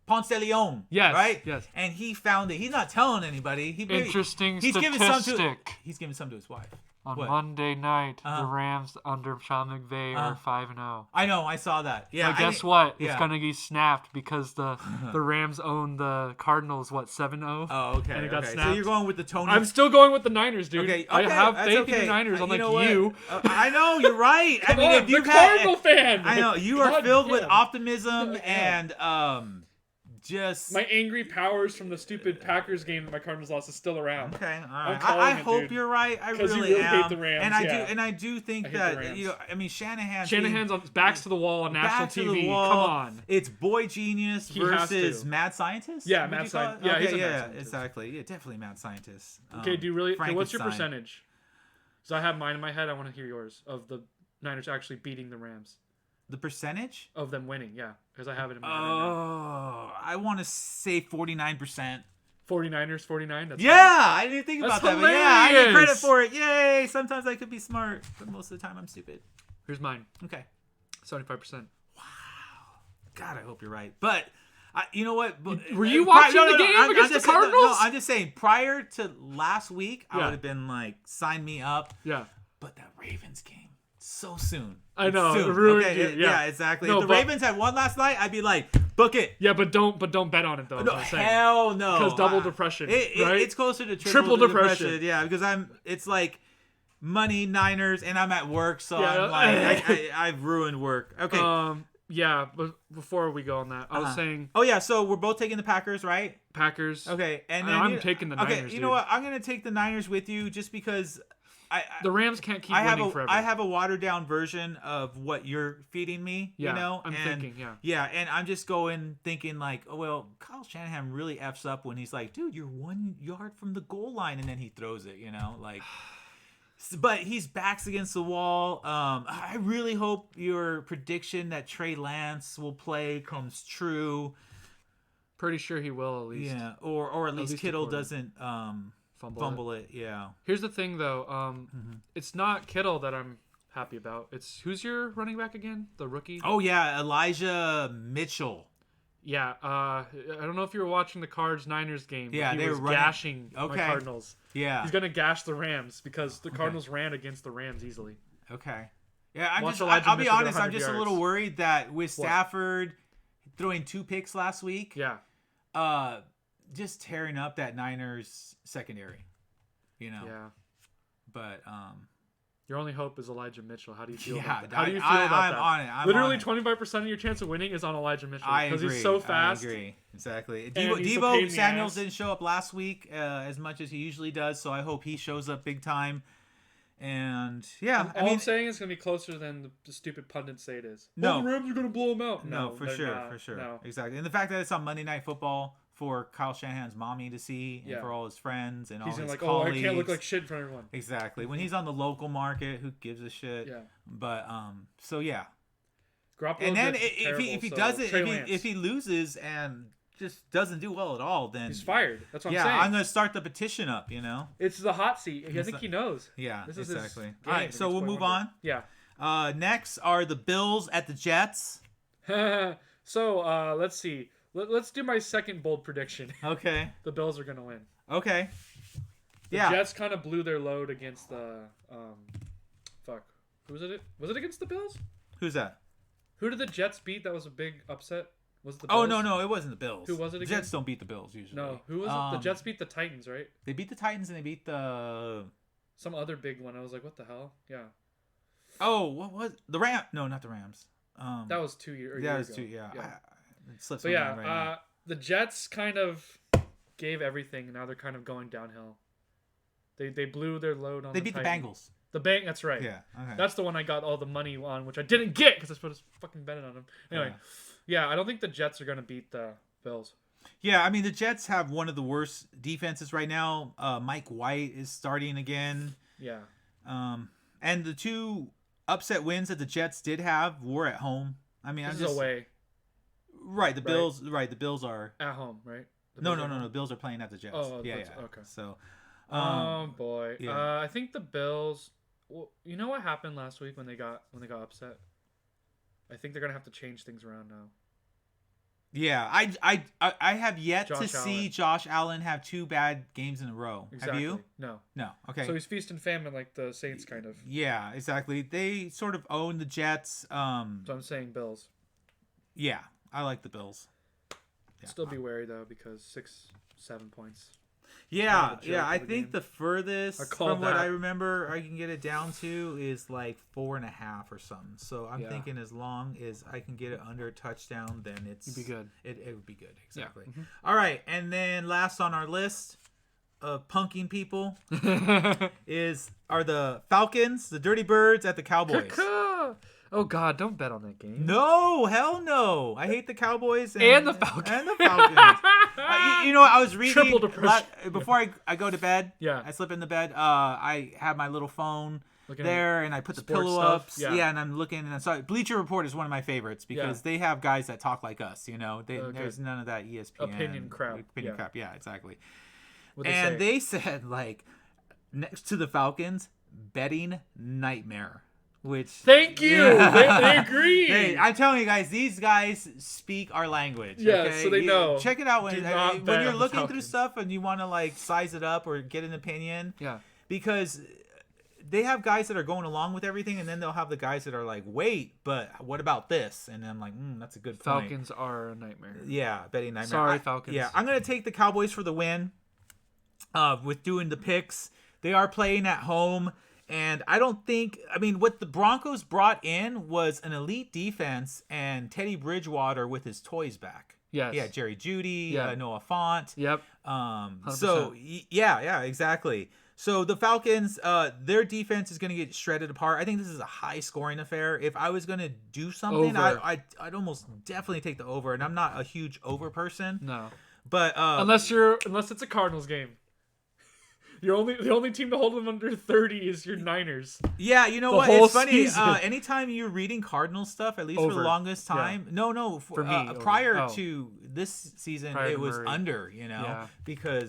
Ponce de Leon. Yes. Right? Yes. And he found it. He's not telling anybody. Interesting he's statistic. He's giving some to his wife. On Monday night, the Rams under Sean McVay are 5-0. I know. I saw that. Yeah. But guess what? It's going to be snapped because the Rams own the Cardinals, 7-0? Oh, okay. And it got snapped. So you're going with the Tony. I'm still going with the Niners, dude. Okay. I have faith in the Niners, unlike you. I know. You're right. I mean, if you Cardinal fan. I know. You are filled with optimism and just my angry powers from the stupid Packers game that my Cardinals lost is still around. Okay, all right. I hope you're right. I really hate the Rams. And I do think that I mean Shanahan's on backs to the wall on national TV. Come on, it's boy genius versus mad scientist. Yeah, mad scientist. Yeah, he's a mad scientist. Exactly. Yeah, definitely mad scientist. Okay, do you really? What's your percentage? So I have mine in my head. I want to hear yours of the Niners actually beating the Rams. The percentage of them winning, yeah, because I have it in my head. Oh, I want to say 49%. 49ers, 49. That's yeah, funny. I didn't think about that. But yeah, I get credit for it. Yay! Sometimes I could be smart, but most of the time I'm stupid. Here's mine. Okay, 75%. Wow. God, I hope you're right. But you know what? Were you watching the game against the Cardinals? No, I'm just saying. Prior to last week, I would have been like, sign me up. Yeah. But that Ravens game. So soon. I know. Soon. It ruined you. Yeah, exactly. No, if the Ravens had won last night, I'd be like, book it. Yeah, but don't bet on it though. No, hell no. Because double depression. Right? It's closer to triple depression. Yeah, because it's like money Niners, and I'm at work, so I'm like I've ruined work. Okay. Yeah, but before we go on that, I was saying. Oh yeah, so we're both taking the Packers, right? Packers. Okay, and then I'm taking the Niners. Okay, you know what? I'm gonna take the Niners with you just because. The Rams can't keep winning forever. I have a watered down version of what you're feeding me, you know? I'm thinking, yeah. Yeah, and I'm just thinking like, oh, well, Kyle Shanahan really F's up when he's like, dude, you're 1 yard from the goal line, and then he throws it, you know? Like, but he's backs against the wall. I really hope your prediction that Trey Lance will play comes true. Pretty sure he will, at least. Yeah, or at least Kittle doesn't... Fumble it, yeah. Here's the thing, though. It's not Kittle that I'm happy about. It's who's your running back again? The rookie? Oh, yeah, Elijah Mitchell. Yeah, I don't know if you were watching the Cards-Niners game. But Yeah, he they was were running. gashing Okay. my Cardinals. Yeah. He's gonna gash the Rams because the Cardinals ran against the Rams easily. Okay. Yeah, I'll be Elijah Mitchell honest. go I'm just 100 a little yards. worried that with Stafford throwing 2 picks last week, just tearing up that Niners secondary. Yeah. But your only hope is Elijah Mitchell. How do you feel yeah, about that? How do you feel about I'm that? on it. I'm Literally, on it. 25% of your chance of winning is on Elijah Mitchell I because agree. he's so fast. I agree. Exactly. And he's a pain in Debo the Samuels ass. didn't show up last week as much as he usually does, so I hope he shows up big time. And yeah, All I'm saying is going to be closer than the stupid pundits say it is. No. Oh, the Rams are going to blow them out. No, for sure, not. for sure. No. Exactly. And the fact that it's on Monday Night Football for Kyle Shanahan's mommy to see and for all his friends and he's all his like, colleagues. I can't look like shit in front of everyone. Exactly. When he's on the local market, who gives a shit? Yeah. But so yeah. Garoppolo And then terrible, if he so does it, Trey Lance. if he loses and just doesn't do well at all, then he's fired. That's what I'm yeah, saying. I'm gonna start the petition up. It's the hot seat. I think he knows. Yeah, This is exactly. his All right, game so we'll against move on. Yeah. Next are the Bills at the Jets. So let's see. Let's do my second bold prediction. Okay. The Bills are gonna win. Okay. The Jets kind of blew their load against the fuck. Who was it? Was it against the Bills? Who's that? Who did the Jets beat? That was a big upset. Was it the Oh Bills? no, it wasn't the Bills. Who was it The again? Jets don't beat the Bills usually. No, who was it? The Jets beat the Titans, right? They beat the Titans and they beat the. Some other big one. I was like, what the hell? Yeah. Oh, what was the Ram? No, not the Rams. That was 2 years. That ago. was 2. Yeah. It slips So my yeah, mind right now. the Jets kind of gave everything, and now they're kind of going downhill. They blew their load on. They beat Titans. the Bengals. The bank. That's right. Yeah. Okay. That's the one I got all the money on, which I didn't get because I supposed to fucking bet it on them. Anyway, yeah, I don't think the Jets are gonna beat the Bills. Yeah, I mean the Jets have one of the worst defenses right now. Mike White is starting again. Yeah. And the 2 upset wins that the Jets did have were at home. I mean, This I'm is just away. Right, the Bills. Right, the Bills are At home, right? No. The Bills are playing at the Jets. Oh, yeah. okay. So, boy. yeah. I think the Bills. Well, you know what happened last week when they got upset? I think they're gonna have to change things around now. Yeah, I have yet to Josh see Allen. Josh Allen have 2 bad games in a row. Exactly. Have you? No. Okay. So he's feast and famine like the Saints, kind of. Yeah, exactly. They sort of own the Jets. So I'm saying Bills. Yeah, I like the Bills. Yeah. Still be wary though because 6-7 points. Yeah, Kind of a joke I of a think game. the furthest I call from what that. I remember I can get it down to is like 4.5 or something. So I'm Yeah. thinking as long as I can get it under a touchdown, then You'd be good. It would be good. Exactly. Yeah. All right, and then last on our list of punking people are the Falcons, the Dirty Birds at the Cowboys. Oh God! Don't bet on that game. No, hell no! I hate the Cowboys And the Falcons. And the Falcons. You know what? I was reading Triple depression. before I go to bed. Yeah. I slip into bed. I have my little phone Looking there, and I put the sports pillow stuff. up. Yeah. And I'm looking, and I saw Bleacher Report is one of my favorites because they have guys that talk like us. You know, there's none of that ESPN Opinion crap. Opinion Yeah. crap. Yeah, exactly. What'd And say? they said like next to the Falcons, betting nightmare. Which Thank you. They agree. Hey, I'm telling you guys, these guys speak our language. Yeah, okay? so they know. Check it out Do not when bet you're on looking through Falcons. stuff and you want to like size it up or get an opinion. Yeah. Because they have guys that are going along with everything, and then they'll have the guys that are like, "Wait, but what about this?" And I'm like, "That's a good point." Falcons are a nightmare. Yeah, betting nightmare. Sorry, Falcons. Yeah, I'm gonna take the Cowboys for the win. With doing the picks, they are playing at home. And I don't think, what the Broncos brought in was an elite defense and Teddy Bridgewater with his toys back. Yes. Yeah, Jerry Jeudy, Yeah. Noah Fant. Yep. So, yeah, exactly. So the Falcons, their defense is going to get shredded apart. I think this is a high-scoring affair. If I was going to do something, Over. I'd almost definitely take the over. And I'm not a huge over person. No. But Unless it's a Cardinals game. The only team to hold them under 30 is your Niners. yeah, you know The what? whole It's funny. season. Anytime you're reading Cardinals stuff, at least for the Over. longest time, no, For me, over. prior Oh. to this season, Prior it to was Murray. under. You know, Yeah.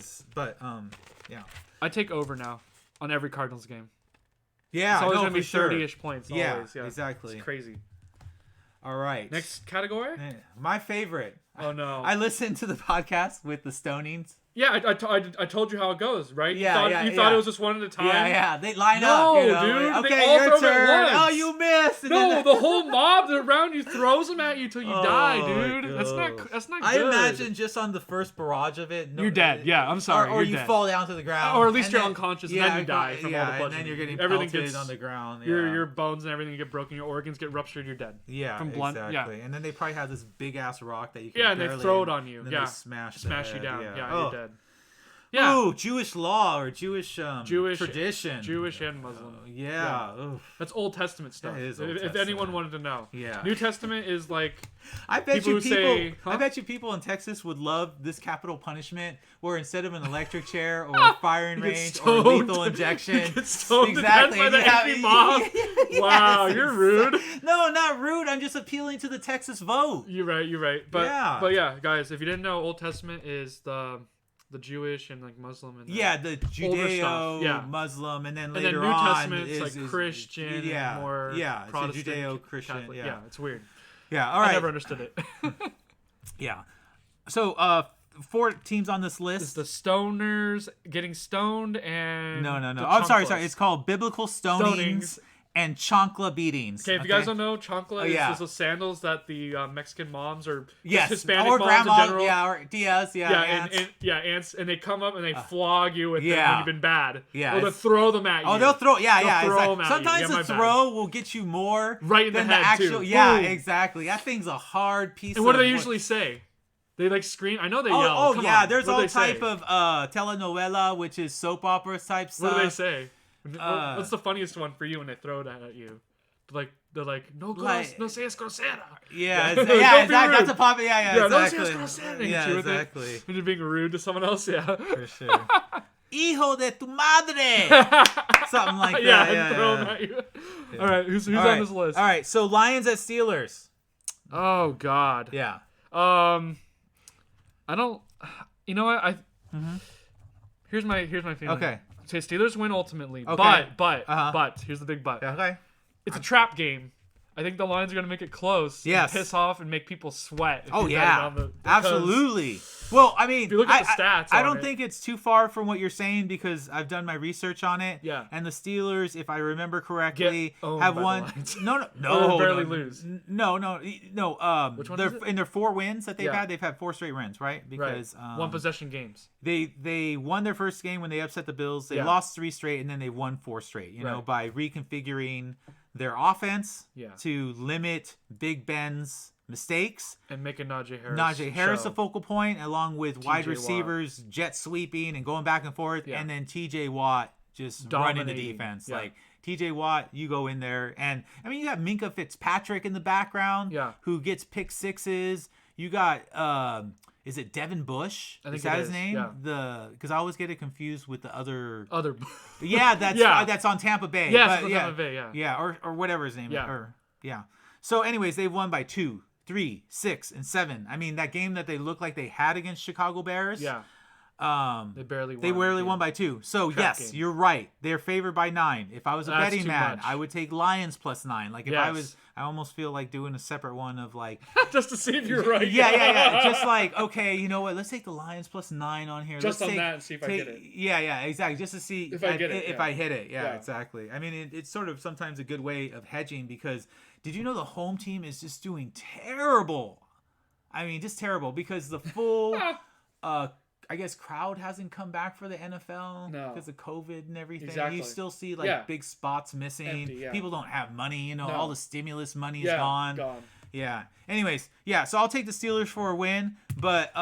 yeah, I take over now on every Cardinals game. yeah, It's always no, going to be for sure. 30-ish points. Yeah, Always. Yeah, exactly. It's crazy. All right. Next category. My favorite. Oh no. I listened to the podcast with the Stonings. Yeah, I told you how it goes, right? Yeah, you thought it was just one at a time. Yeah. They line No, up. You know, dude. like, They okay, all your throw them at turn. once. Oh, you missed. And No, then the whole mob around you throws them at you till you die, dude. That's not good. I imagine just on the first barrage of it, You're dead. Yeah, I'm sorry. Or you're you dead. fall down to the ground, or at least you're unconscious, and then you die from all the and bludgeoning. then you're getting everything pelted gets on the ground. Yeah. Your bones and everything get broken. Your organs get ruptured. You're dead. Yeah, from blunt. exactly. Yeah. And then they probably have this big ass rock that you can and they throw it on you. And then Yeah, they smash you down. Yeah, Oh. you're dead. Yeah. Ooh, Jewish law or Jewish tradition. Jewish and Muslim. Yeah. That's Old Testament stuff. That is Old if Testament. anyone wanted to know. Yeah. New Testament is like I bet people you who say, huh? I bet you people in Texas would love this capital punishment where instead of an electric chair or a firing You get range or stoned. lethal injection. You get stoned Exactly. to death by the angry mob. Wow, you're rude. No, not rude. I'm just appealing to the Texas vote. You're right. But yeah. Guys, if you didn't know, Old Testament is the Jewish and like Muslim and the Judeo, yeah. Muslim, and then New later on Testament's is like Christian, yeah, and more yeah, Protestant, Judeo-Christian, Catholic. yeah. It's weird. Yeah, all right. I never understood it. Yeah. So, 4 teams on this list. It's the stoners getting stoned and No. the I'm sorry. chanclas. It's called biblical stonings and chancla beatings. Okay, if you guys don't know, chancla yeah. is the sandals that the Mexican moms or yes, Hispanic or moms grandma, in general. yeah, or Diaz, aunts. Aunts, and they come up and they flog you with them yeah. when you've been bad. Yeah, or they'll throw them at you. Oh, they'll throw, throw it's like, them at sometimes you. Yeah, the throw will get you more right in than the head actual. too. Yeah, Boom. exactly. That thing's a hard piece. And what do they usually say? They like scream. I know they yell. Oh Come yeah, on. there's What do all they say? type of telenovela, which is soap opera type stuff. What do they say? What's the funniest one for you when they throw that at you? They're like, no seas grosera. Yeah, Don't exactly. be That's rude. a pop. Yeah, no exactly. seas grosera. Yeah, You with it? exactly. When you're being rude to someone else, yeah. For sure. Hijo de tu madre. Something like that. Yeah, and throw them at you. Yeah. All right, who's on this list? All right, so Lions at Steelers. Oh God. Yeah. I don't. You know what? Here's my feeling. Okay. Say Steelers win ultimately, Okay. but here's the big but. Okay. It's a trap game. I think the Lions are going to make it close. Yes. And piss off and make people sweat. Oh yeah. Absolutely. Well, I mean, if you look at the stats, I don't think it's too far from what you're saying because I've done my research on it. Yeah. And the Steelers, if I remember correctly, Get owned have by the won. Lions. No, Or barely lose. No. Which one is it? In their 4 wins that they've had 4 straight wins, right? Because one possession games. They won their first game when they upset the Bills. They lost 3 straight, and then they won 4 straight. You know, by reconfiguring their offense to limit Big Ben's mistakes and making Najee Harris a focal point, along with wide receivers Watt. jet sweeping and going back and forth, and then TJ Watt just running the defense. Like TJ Watt, you go in there, and I mean you got Minka Fitzpatrick in the background, who gets pick sixes. You got is it Devin Bush? I think is that his is. name? Yeah. Because I always get it confused with the other. Yeah, that's on Tampa Bay. Yeah, Tampa Bay. Yeah, or whatever his name is. Yeah. So, anyways, they won by 2, 3, 6, and 7. I mean, that game that they looked like they had against Chicago Bears. Yeah. They barely won. They barely won by 2. So yes, you're right. They're favored by 9. If I was a betting man, I would take Lions plus 9. Like if I almost feel like doing a separate one of like just to see if you're right. Yeah. Just like, okay, you know what? Let's take the Lions plus 9 on here. Just on that and see if I get it. Yeah, exactly. Just to see if I get it. If I hit it. Yeah, exactly. I mean, it's sort of sometimes a good way of hedging because did you know the home team is just doing terrible? I mean, just terrible because the full I guess crowd hasn't come back for the NFL because of COVID and everything. Exactly. You still see like big spots missing. Empty, People don't have money. You know, all the stimulus money is gone. Yeah. Anyways, so I'll take the Steelers for a win, but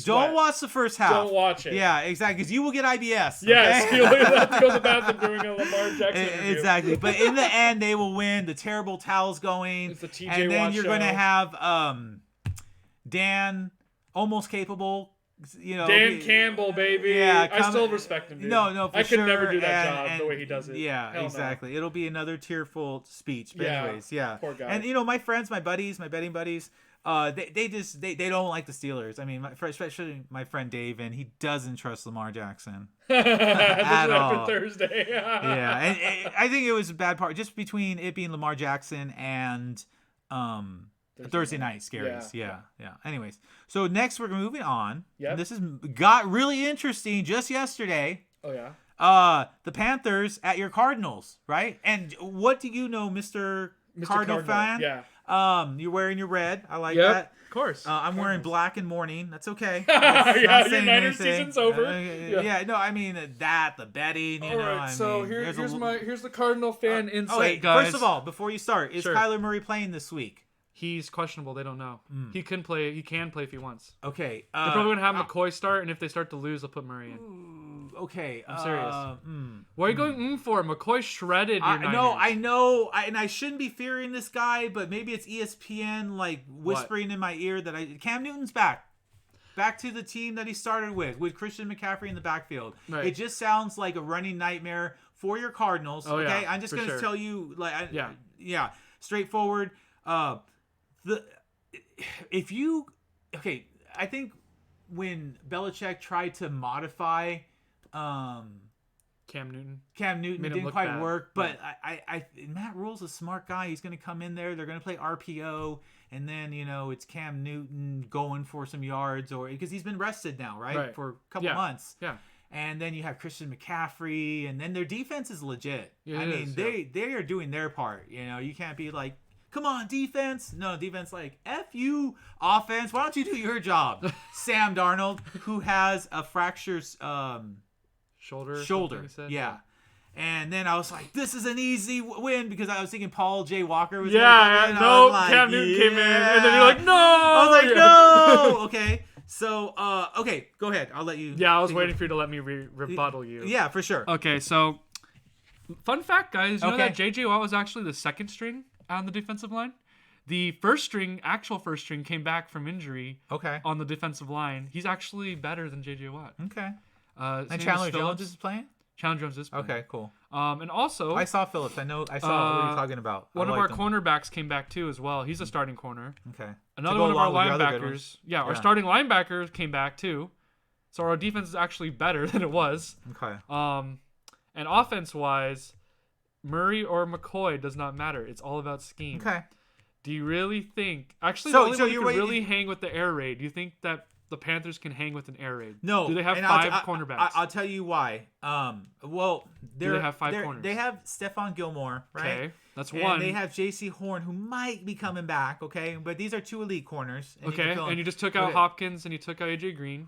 don't watch the first half. Don't watch it. Yeah, exactly, because you will get IBS. Yes, okay? you'll have to go to the bathroom during a Lamar Jackson interview. Exactly, but in the end, they will win. The terrible towels going, it's the TJ and then Watt you're show. going to have Dan, almost capable. You know, Dan Campbell, baby. Yeah, I still respect him, dude. No, for I could sure. never do that job the way he does it. Yeah, Hell exactly. No. It'll be another tearful speech. But anyways, poor guy. And you know, my friends, my buddies, my betting buddies, they don't like the Steelers. I mean, especially my friend Dave, and he doesn't trust Lamar Jackson at all. After Thursday. Yeah, and I think it was a bad part just between it being Lamar Jackson and Thursday night scaries. Yeah. Anyways, so next we're moving on. Yep. And this has got really interesting just yesterday. Oh yeah. The Panthers at your Cardinals, right? And what do you know, Mr. Cardinal fan? Yeah. You're wearing your red. I like Yep. that. Of course. I'm wearing black and mourning. That's okay. Yeah, your Niners season's over. No, I mean the betting. All right, so here's the Cardinal fan insight, okay, guys. First of all, before you start, is Kyler Murray playing this week? He's questionable. They don't know. He can play. He can play if he wants. Okay. They're probably gonna have McCoy start, and if they start to lose, they'll put Murray in. Okay. I'm serious. What are you going for? McCoy shredded your Niners. No, I know, and I shouldn't be fearing this guy, but maybe it's ESPN like whispering in my ear that Cam Newton's back to the team that he started with Christian McCaffrey in the backfield. Right. It just sounds like a running nightmare for your Cardinals. Oh, okay, yeah, I'm just gonna tell you straightforward. I think when Belichick tried to modify Cam Newton didn't quite work, but I Matt Rule's a smart guy. He's going to come in there. They're going to play RPO, and then it's Cam Newton going for some yards, or because he's been rested now, right? For a couple months. Yeah. And then you have Christian McCaffrey, and then their defense is legit. Yeah, they are doing their part. You can't be like, come on, defense. No, defense like, F you, offense. Why don't you do your job? Sam Darnold, who has a fractured shoulder. Yeah. And then I was like, this is an easy win because I was thinking Paul J. Walker was Cam Newton came in. And then you're like, no. I was like, no. Okay. So, go ahead. I'll let you. Yeah, I was waiting for you to let me rebuttal you. Yeah, for sure. Okay, so fun fact, guys. You know that J.J. Watt was actually the second string on the defensive line? The actual first string came back from injury on the defensive line. He's actually better than J.J. Watt. Okay. And Chandler Jones is playing? Chandler Jones is playing. Okay, cool. And also... I saw Phillips. I saw what you're talking about. One of our cornerbacks came back too as well. He's a starting corner. Okay. Another one of our linebackers. Our starting linebacker came back too. So our defense is actually better than it was. Okay. And offense-wise, Murray or McCoy does not matter. It's all about scheme. Okay. Do you really think... Actually, the only one who can really hang with the air raid, do you think that the Panthers can hang with an air raid? No. Do they have five cornerbacks? I'll tell you why. Do they have five corners? They have Stephon Gilmore, right? Okay, that's and one. They have J.C. Horn, who might be coming back, okay? But these are two elite corners. And you just took out Hopkins and you took out A.J. Green.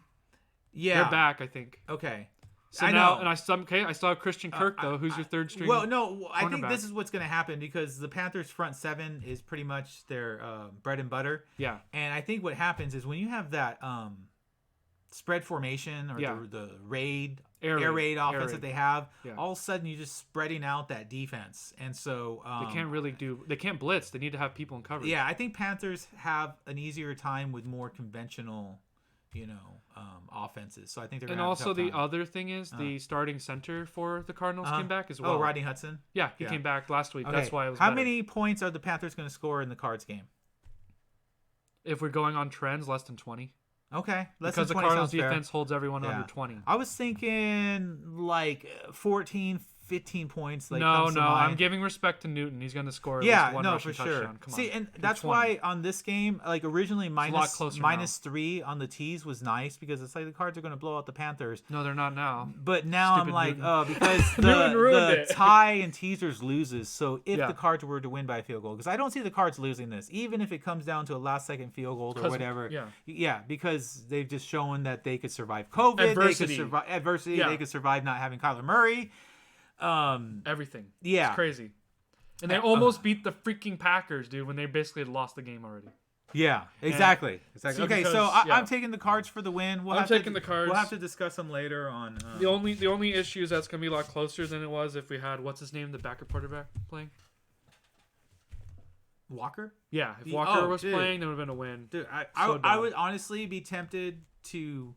Yeah. They're back, I think. Okay. So now, and I still have Christian Kirk, though, who's your third string. Well, no, I think this is what's going to happen because the Panthers' front seven is pretty much their bread and butter. Yeah. And I think what happens is when you have that spread formation or the air raid offense that they have, all of a sudden you're just spreading out that defense. And so they can't blitz. They need to have people in coverage. Yeah, I think Panthers have an easier time with more conventional offenses. So I think they're going to have a tough time. And also the other thing is the starting center for the Cardinals came back as well. Oh, Rodney Hudson? Yeah, he came back last week. Okay. That's why it was How many points are the Panthers going to score in the Cards game? If we're going on trends, less than 20. Okay. Because the Cardinals defense holds everyone under 20. I was thinking like 14, 15 points. No, I'm giving respect to Newton. He's going to score at least one rushing touchdown. Come on. See, and that's why on this game, like originally -3 on the tees was nice because it's like the Cards are going to blow out the Panthers. No, they're not now. But now Stupid I'm like, Newton. Because the tie and teasers loses. So if the Cards were to win by a field goal, because I don't see the Cards losing this, even if it comes down to a last-second field goal or whatever. Yeah, because they've just shown that they could survive COVID. They could survive adversity. They could survive not having Kyler Murray. Everything. Yeah. It's crazy. And they almost beat the freaking Packers, dude, when they basically had lost the game already. Yeah, exactly. Okay, so I'm taking the Cards for the win. I'm taking the Cards. We'll have to discuss them later on. The only issue is that's going to be a lot closer than it was if we had, what's his name, the backup quarterback playing? Walker? Yeah, if Walker was playing, that would have been a win. Dude, I would honestly be tempted to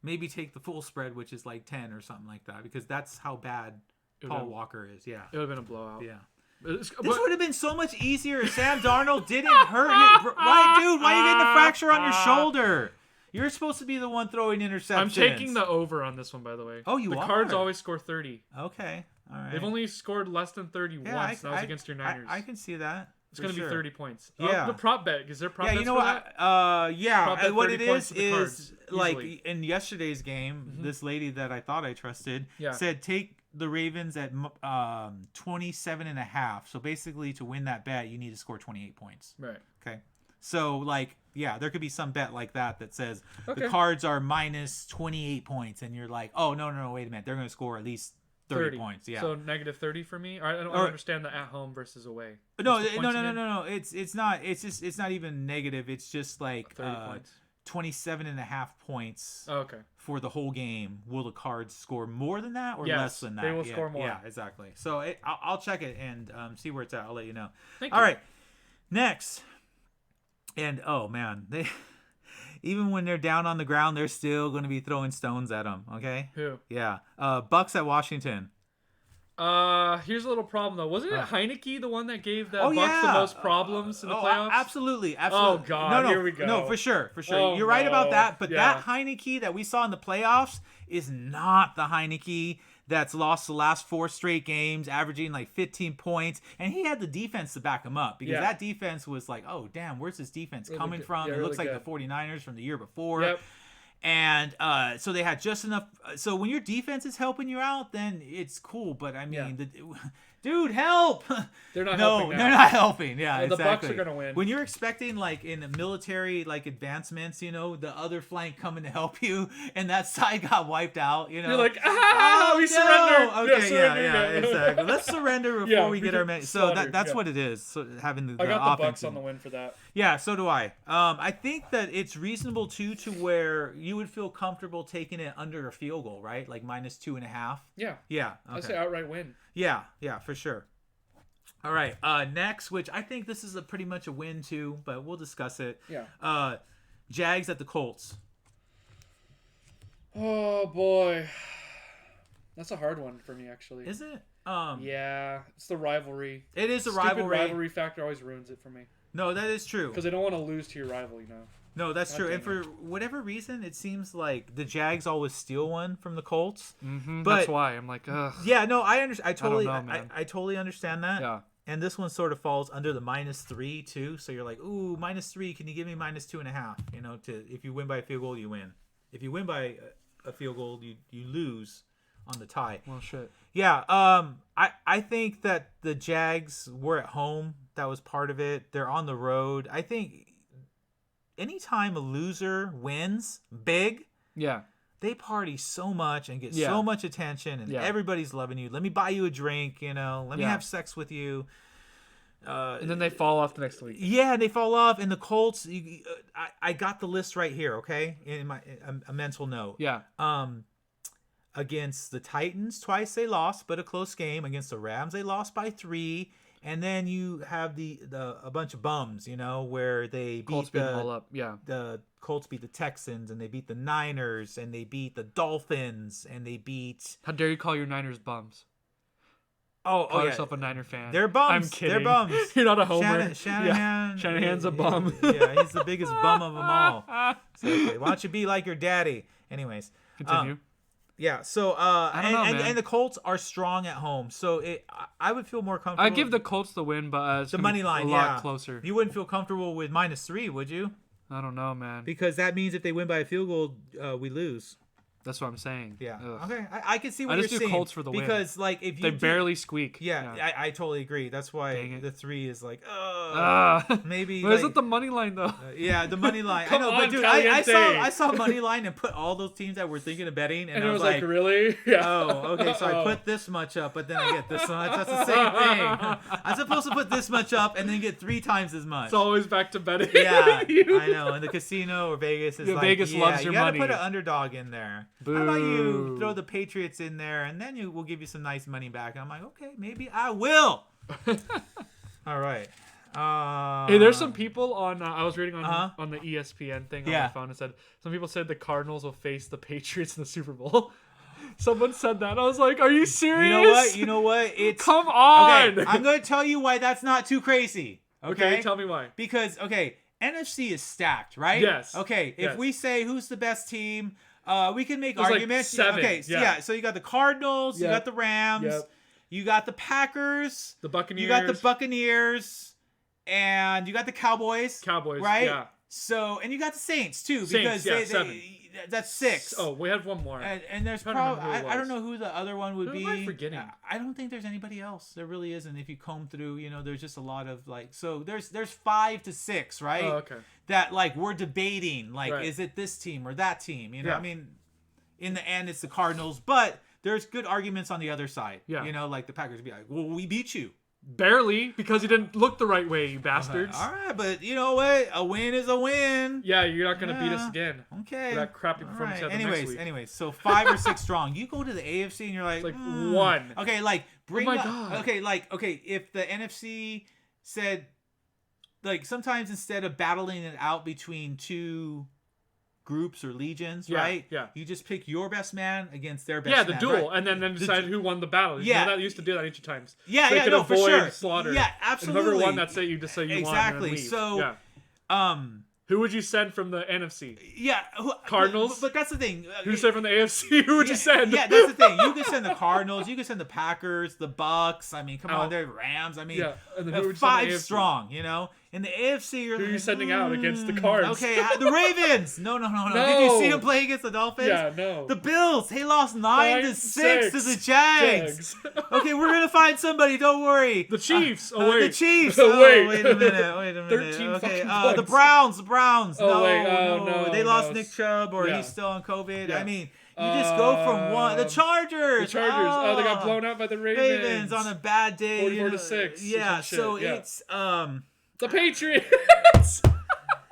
maybe take the full spread, which is like 10 or something like that, because that's how bad Paul Walker is. Yeah. It would have been a blowout. Yeah. This would have been so much easier if Sam Darnold didn't hurt you. Right, dude? Why are you getting the fracture on your shoulder? You're supposed to be the one throwing interceptions. I'm taking the over on this one, by the way. Oh, you are? The Cards always score 30. Okay. All right. They've only scored less than 30 once. That was against your Niners. I can see that. It's going to be 30 points. Yeah. The prop bet. Is there prop bets you know for what? that? Yeah. What it is Cards, like easily. in yesterday's game, this lady that I thought I trusted said take the Ravens at 27.5. So basically, to win that bet, you need to score 28 points. Right. Okay. So there could be some bet like that says the Cards are minus 28 points, and you're like, oh no, wait a minute, they're going to score at least 30 points. Yeah. So negative 30 for me. I don't understand the at home versus away. No. It's not. It's not even negative. It's just like 30 points. 27.5 points. Oh, okay. For the whole game. Will the Cards score more than that or less than that? They will score more. Yeah, exactly. So I'll check it and see where it's at. I'll let you know. Thank All you. right. Next. And oh man, they even when they're down on the ground, they're still going to be throwing stones at them. Okay. Who? Yeah. Bucks at Washington. Here's a little problem though. Wasn't it Heineke the one that gave the Bucks the most problems in the playoffs? Absolutely. Oh God, no, here we go. No, for sure. Oh, You're right about that. But that Heineke that we saw in the playoffs is not the Heineke that's lost the last 4 straight games, averaging like 15 points. And he had the defense to back him up because that defense was like, oh, damn, where's this defense coming from? It looks like the 49ers from the year before. Yep. And so they had just enough. So when your defense is helping you out, then it's cool. But I mean, dude, help! They're not helping. No, they're not helping. Yeah, the exactly. Bucks are gonna win. When you're expecting like in the military like advancements, the other flank coming to help you, and that side got wiped out. You're like, we surrender. Okay, yeah, exactly. Let's surrender before we get our men. So that's what it is. So having the I got the offense Bucks on the win for that. Yeah, so do I. I think that it's reasonable too to where you would feel comfortable taking it under a field goal, right? Like minus 2.5. Yeah. Yeah. Okay. I'd say outright win. Yeah, for sure. All right. Next, which I think this is pretty much a win too, but we'll discuss it. Yeah. Jags at the Colts. Oh boy, that's a hard one for me actually. Is it? Yeah, it's the rivalry. It is a Stupid rivalry factor always ruins it for me. No, that is true. Because they don't want to lose to your rival, No, that's true. And for whatever reason, it seems like the Jags always steal one from the Colts. Mm-hmm. But that's why I'm like, ugh. Yeah, no, I understand. I totally understand that. Yeah. And this one sort of falls under the -3 too. So you're like, ooh, -3. Can you give me -2.5? If you win by a field goal, you win. If you win by a field goal, you lose on the tie. Well, shit. Yeah. I think that the Jags were at home. That was part of it. They're on the road. I think anytime a loser wins big, they party so much and get so much attention, and everybody's loving you. Let me buy you a drink, Let me have sex with you. And then they fall off the next week. Yeah, and they fall off. And the Colts, I got the list right here, okay? In my a mental note. Yeah. Against the Titans, twice they lost, but a close game. Against the Rams, they lost by 3. And then you have a bunch of bums, where they beat the Colts beat the Texans, and they beat the Niners, and they beat the Dolphins, and they beat. How dare you call your Niners bums? Call yourself a Niner fan. They're bums. I'm kidding. They're bums. You're not a homer. Shanahan. Shanahan's a bum. Yeah, he's the biggest bum of them all. Exactly. Why don't you be like your daddy? Anyways, continue. Yeah, so I don't know, and the Colts are strong at home, so I would feel more comfortable. I give the Colts the win, but it's the money line a lot closer. You wouldn't feel comfortable with -3, would you? I don't know, man. Because that means if they win by a field goal, we lose. That's what I'm saying. Yeah. Ugh. Okay. I can see what you're saying. I just do Colts for the win. Because like if they barely squeak. Yeah, I totally agree. That's why the 3 is like, maybe. But isn't the money line though? Yeah, the money line. Come I know, on, but dude, I saw money line and put all those teams that were thinking of betting, and I was like, really? Yeah. Oh, okay. So I put this much up, but then I get this much. That's the same thing. I'm supposed to put this much up and then get 3 times as much. It's always back to betting. Yeah, I know. And the casino or Vegas is like, Vegas loves your money. You gotta put an underdog in there. Boo. How about you throw the Patriots in there, and then we'll give you some nice money back. And I'm like, okay, maybe I will. All right. Hey, there's some people on. I was reading on the ESPN thing on my phone. It said some people said the Cardinals will face the Patriots in the Super Bowl. Someone said that. I was like, are you serious? You know what? It's come on. Okay, I'm gonna tell you why that's not too crazy. Okay, tell me why. Because NFC is stacked, right? Yes. Okay, if we say who's the best team. We can make There's arguments. Like 7. Okay, so you got the Cardinals, you got the Rams, you got the Packers, the Buccaneers. You got the Buccaneers. and you got the Cowboys. Right? Yeah. So, and you got the Saints too, Saints, because 7. That's 6. Oh, we had one more. And there's probably I don't know who the other one would be. Who am I forgetting? I don't think there's anybody else. There really isn't. If you comb through, there's just a lot of so there's 5 to 6, right? Oh, okay. That we're debating is it this team or that team? I mean, in the end it's the Cardinals, but there's good arguments on the other side. Yeah. Like the Packers be like, well, we beat you. Barely, because you didn't look the right way, you bastards. All right, but you know what? A win is a win. Yeah, you're not going to beat us again. Okay. For that crappy performance you had the next week. Anyways, so 5 or 6 strong. You go to the AFC and you're like... It's like 1. Okay, bring oh my God. Okay, if the NFC said... sometimes instead of battling it out between 2... groups or legions, right? Yeah. You just pick your best man against their best man. Yeah, the duel, right? and then decide who won the battle. That used to do that each times. Yeah, so yeah, no, for sure. Slaughter. Yeah, absolutely. And whoever won, that's it. You just say you won. Exactly. So, who would you send from the NFC? Yeah, Cardinals. But that's the thing. Who you send from the AFC? Who would you send? Yeah, that's the thing. You can send the Cardinals. You can send the Packers, the Bucks. I mean, come on, they're Rams. I mean, and then who would 5 strong. In the AFC, who are you sending out against the Cards? Okay, the Ravens. No. Did you see them play against the Dolphins? Yeah, no. The Bills. They lost 9-6 to the Jags. Okay, we're gonna find somebody. Don't worry. The Chiefs. The Chiefs. Wait a minute. 13 Okay, fucking the Browns. No. They lost Nick Chubb, or he's still on COVID. Yeah. I mean, you just go from one. The Chargers. They got blown out by the Ravens on a bad day. 44-6. Yeah. So it's the Patriots.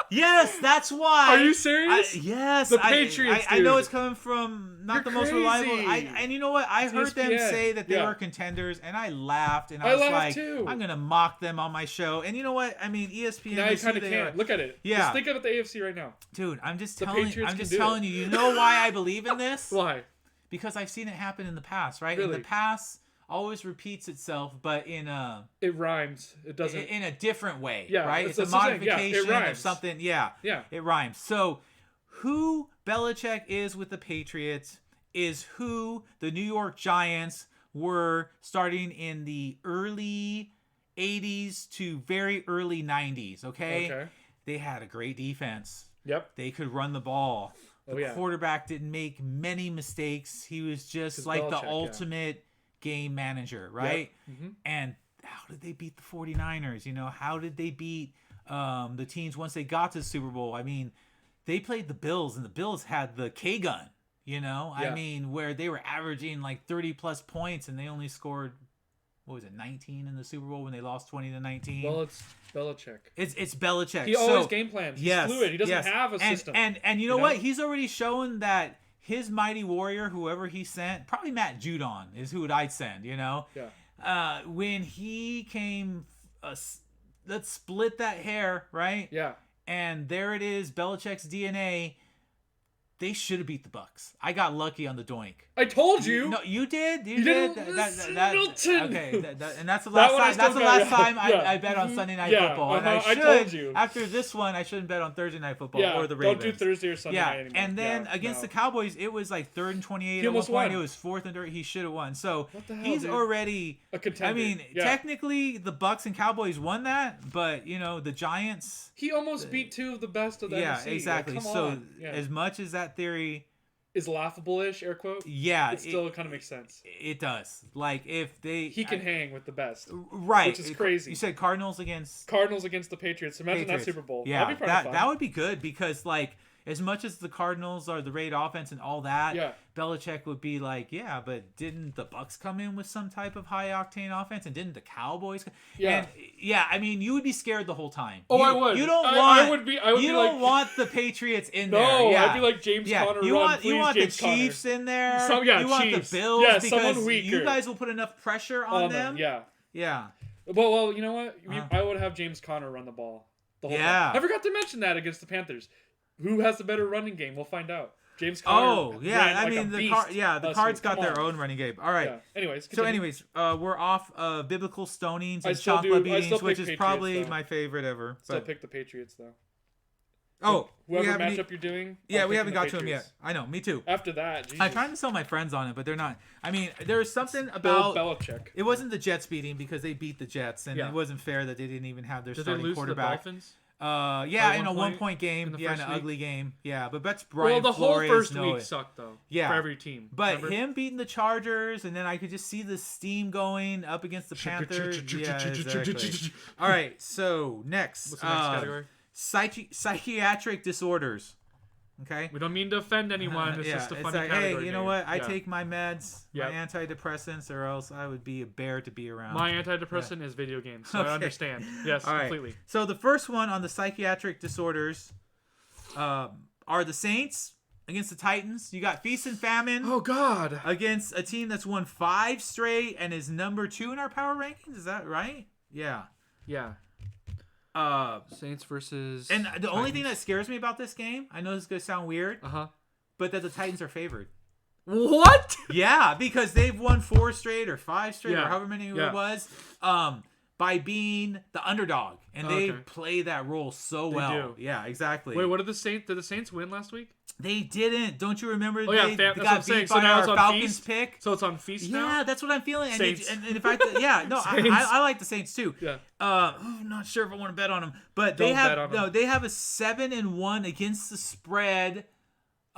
Yes, that's why. Are you serious? Yes. The Patriots, I know it's coming from not the most reliable. And you know what? I heard ESPN. them say that they were contenders, and I laughed. And I was like, too. I'm going to mock them on my show. And you know what? I mean, ESPN. Now you kind of can't. Look at it. Yeah. Just think about the AFC right now. Dude, I'm just telling you. You know why I believe in this? Why? Because I've seen it happen in the past, right? Really? In the past, always repeats itself, but in a... It rhymes. It doesn't... In a different way, yeah, right? It's a modification of something. Yeah, it rhymes. So who Belichick is with the Patriots is who the New York Giants were starting in the early 80s to very early 90s, okay? They had a great defense. Yep. They could run the ball. The quarterback didn't make many mistakes. He was just like the ultimate game manager, right? Yep. Mm-hmm. And how did they beat the 49ers? How did they beat the teams once they got to the Super Bowl? I mean, they played the Bills, and the Bills had the K-gun, I mean, where they were averaging 30-plus points, and they only scored, 19 in the Super Bowl when they lost 20-19? Well, it's Belichick. It's Belichick. He always game plans. He's fluid. He doesn't have a system. And you know what? He's already shown that his mighty warrior, whoever he sent, probably Matt Judon is who I'd send, Yeah. When he came, let's split that hair, right? Yeah. And there it is, Belichick's DNA. They should have beat the Bucks. I got lucky on the doink. I told you. No, you did. You did. Okay, and that's the last time. That's the last time I bet on Sunday Night Football. And I told you. After this one, I shouldn't bet on Thursday Night Football or the Ravens. Don't do Thursday or Sunday night anymore. And then against the Cowboys, it was 3rd and 28. He almost won. It was 4th and 30. He should have won. So what the hell, he's dude? already a contender. I mean, technically the Bucks and Cowboys won that, but the Giants. He almost beat 2 of the best of the NFC. Yeah, exactly. So as much as that theory is laughable-ish, air quote. Yeah, it still kind of makes sense. It does. If he can hang with the best, right? Which is crazy. You said Cardinals against the Patriots. Imagine that Super Bowl. Yeah, that'd be fun. That would be good because as much as the Cardinals are the great offense and all that, Belichick would be but didn't the Bucks come in with some type of high octane offense, and didn't the Cowboys? And I mean, you would be scared the whole time. I would. You don't want. I would be. You don't want the Patriots in there. No, I'd be like James Conner. You want James the Chiefs in there. You want Chiefs. the Bills because someone weaker. You guys will put enough pressure on them. Yeah. Well, you know what? I would have James Conner run the ball. The whole time. I forgot to mention that against the Panthers. Who has the better running game? We'll find out. James Conner. I mean the Cards got their own running game. All right. Yeah. Anyways, we're off biblical stonings and chocolate beatings, which is probably my favorite ever. Still pick the Patriots though. Oh, whoever matchup you're doing. Yeah, we haven't got to them yet. I know, me too. After that, Jesus. I'm trying to sell my friends on it, but they're not. I mean, there's something Bill about Belichick. It wasn't the Jets beating because they beat the Jets, and it wasn't fair that they didn't even have their starting quarterback. Did they lose to the Dolphins? Yeah, in a 1-point game. Yeah, in an ugly game. Yeah, but that's Brian Well, the whole Flores first week sucked, though. Yeah. For every team. But him beating the Chargers, and then I could just see the steam going up against the Panthers. Yeah, exactly. All right, so next. What's the next category? Psychiatric disorders. Okay. We don't mean to offend anyone. It's just a funny category. Hey, you know what? I take my meds, my antidepressants, or else I would be a bear to be around. My antidepressant is video games, so I understand. Yes, all completely. Right. So the first one on the psychiatric disorders are the Saints against the Titans. You got feast and famine. Oh, God. Against a team that's won 5 straight and is number 2 in our power rankings. Is that right? Yeah. Yeah. Saints versus and the Titans. only thing that scares me about this game, I know this is gonna sound weird, but that the Titans are favored. What? Yeah, because they've won 4 straight or 5 straight or however many it was, by being the underdog, and they play that role so well. Yeah, exactly. Wait, what did the Saints win last week? They didn't. Don't you remember? Oh, yeah, they got beat by our Falcons pick. So it's on Feast now? Yeah, that's what I'm feeling. Saints. And in fact, I like the Saints too. Yeah. I'm not sure if I want to bet on them, but they have a 7-1 against the spread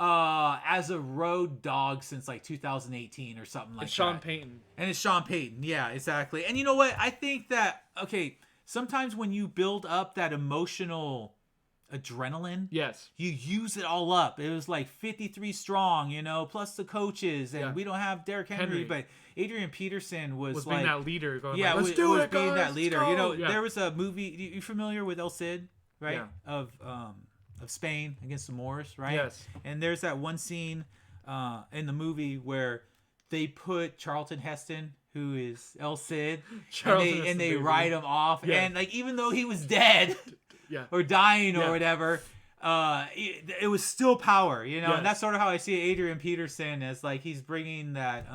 as a road dog since like 2018 or something like that. It's Sean Payton. And it's Sean Payton. Yeah, exactly. And you know what? I think that sometimes when you build up that emotional adrenaline, you use it all up. It was like 53 strong, plus the coaches, and we don't have Derrick Henry, but Adrian Peterson was like being that leader. Going let's do it, being guys, that leader. go. There was a movie. You familiar with El Cid, right? Yeah. Of Spain against the Moors, right? Yes. And there's that one scene in the movie where they put Charlton Heston, who is El Cid, and they write him off, and like even though he was dead. Or dying or whatever, it was still power, and that's sort of how I see Adrian Peterson as like he's bringing that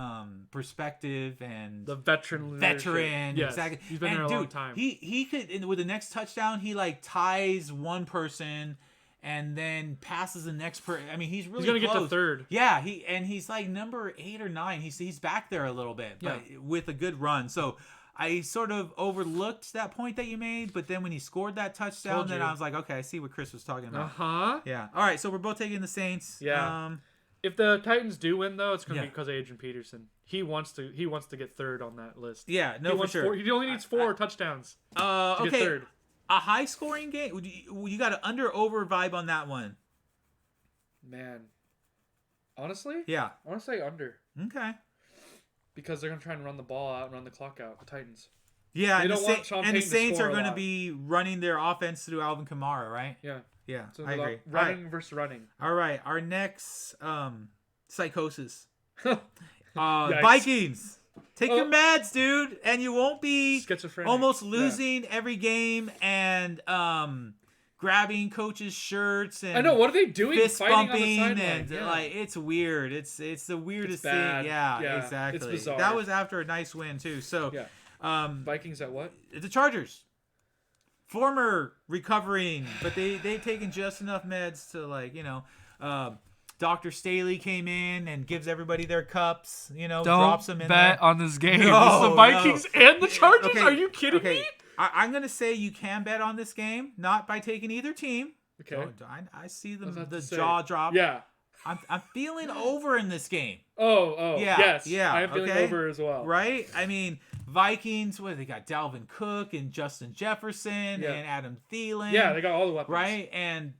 perspective and the veteran, exactly. He's been there a long time. He could with the next touchdown he like ties one person and then passes the next person. I mean, he's really gonna close. get to third. Yeah, he's like number 8 or 9. He's back there a little bit, but with a good run. So. I sort of overlooked that point that you made, but then when he scored that touchdown, then I was like, okay, I see what Chris was talking about. Yeah. All right, so we're both taking the Saints. Yeah. If the Titans do win, though, it's going to be because of Adrian Peterson. He wants to get third on that list. Yeah, no, for sure. He only needs 4 touchdowns to get third. A high-scoring game? You got an under-over vibe on that one. Man. Honestly? Yeah. I want to say under. Okay. Because they're going to try and run the ball out and run the clock out, the Titans. Yeah, and the Saints are going to be running their offense through Alvin Kamara, right? Yeah. Yeah, so I agree. Running versus running. All right, our next psychosis. Vikings. Take your meds, dude, and you won't be almost losing every game and grabbing coaches' shirts and I know, what are they doing? Fist Fighting bumping on the and like it's weird. It's the weirdest thing. Yeah, exactly. It's bizarre. That was after a nice win too. So Vikings at what? The Chargers. Former recovering, but they've taken just enough meds to Dr. Staley came in and gives everybody their cups, drops them in there. Don't bet on this game. It's the Vikings and the Chargers? Okay, are you kidding me? I'm going to say you can bet on this game, not by taking either team. Okay. I see the jaw drop. Yeah. I'm feeling over in this game. Oh, yeah, yes. Yeah, I'm feeling over as well. Right? I mean, Vikings, they got Dalvin Cook and Justin Jefferson and Adam Thielen. Yeah, they got all the weapons. Right? And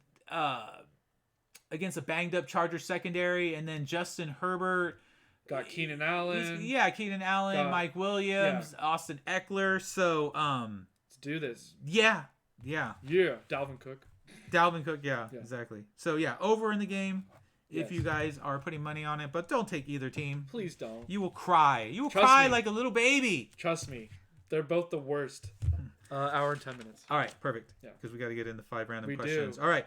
against a banged-up Chargers secondary, and then Justin Herbert. Got Keenan Allen. Keenan Allen, Mike Williams, Austin Eckler. So, let's do this. Yeah. Dalvin Cook. Yeah, exactly. So, over in the game. If you guys are putting money on it, but don't take either team. Please don't. You will cry. You will cry like a little baby. Trust me. They're both the worst. Hour and 10 minutes. All right, perfect. Yeah, because we got to get into 5 random questions. Do. All right.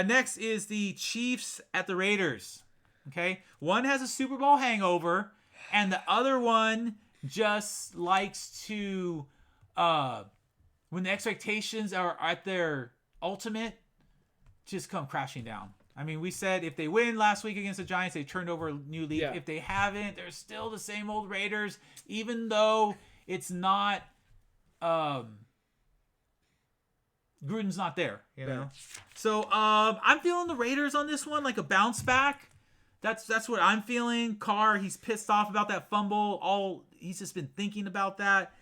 Next is the Chiefs at the Raiders. Okay, one has a Super Bowl hangover, and the other one just likes to, when the expectations are at their ultimate, just come crashing down. I mean, we said if they win last week against the Giants, they turned over a new leaf. Yeah. If they haven't, they're still the same old Raiders, even though it's not Gruden's not there, you know. So I'm feeling the Raiders on this one, like a bounce back. That's what I'm feeling. Carr, he's pissed off about that fumble. He's just been thinking about that.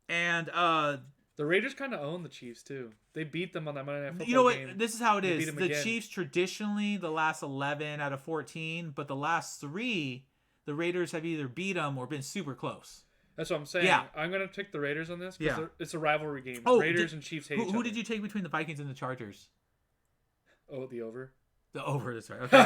And the Raiders kind of own the Chiefs too. They beat them on that Monday Night Football game. You know what? This is how it is. The Chiefs traditionally the last 11 out of 14, but the last 3, the Raiders have either beat them or been super close. That's what I'm saying. Yeah. I'm going to take the Raiders on this because it's a rivalry game. Raiders and Chiefs hate each other. Who did you take between the Vikings and the Chargers? Oh, the over? The over, that's right. Okay. you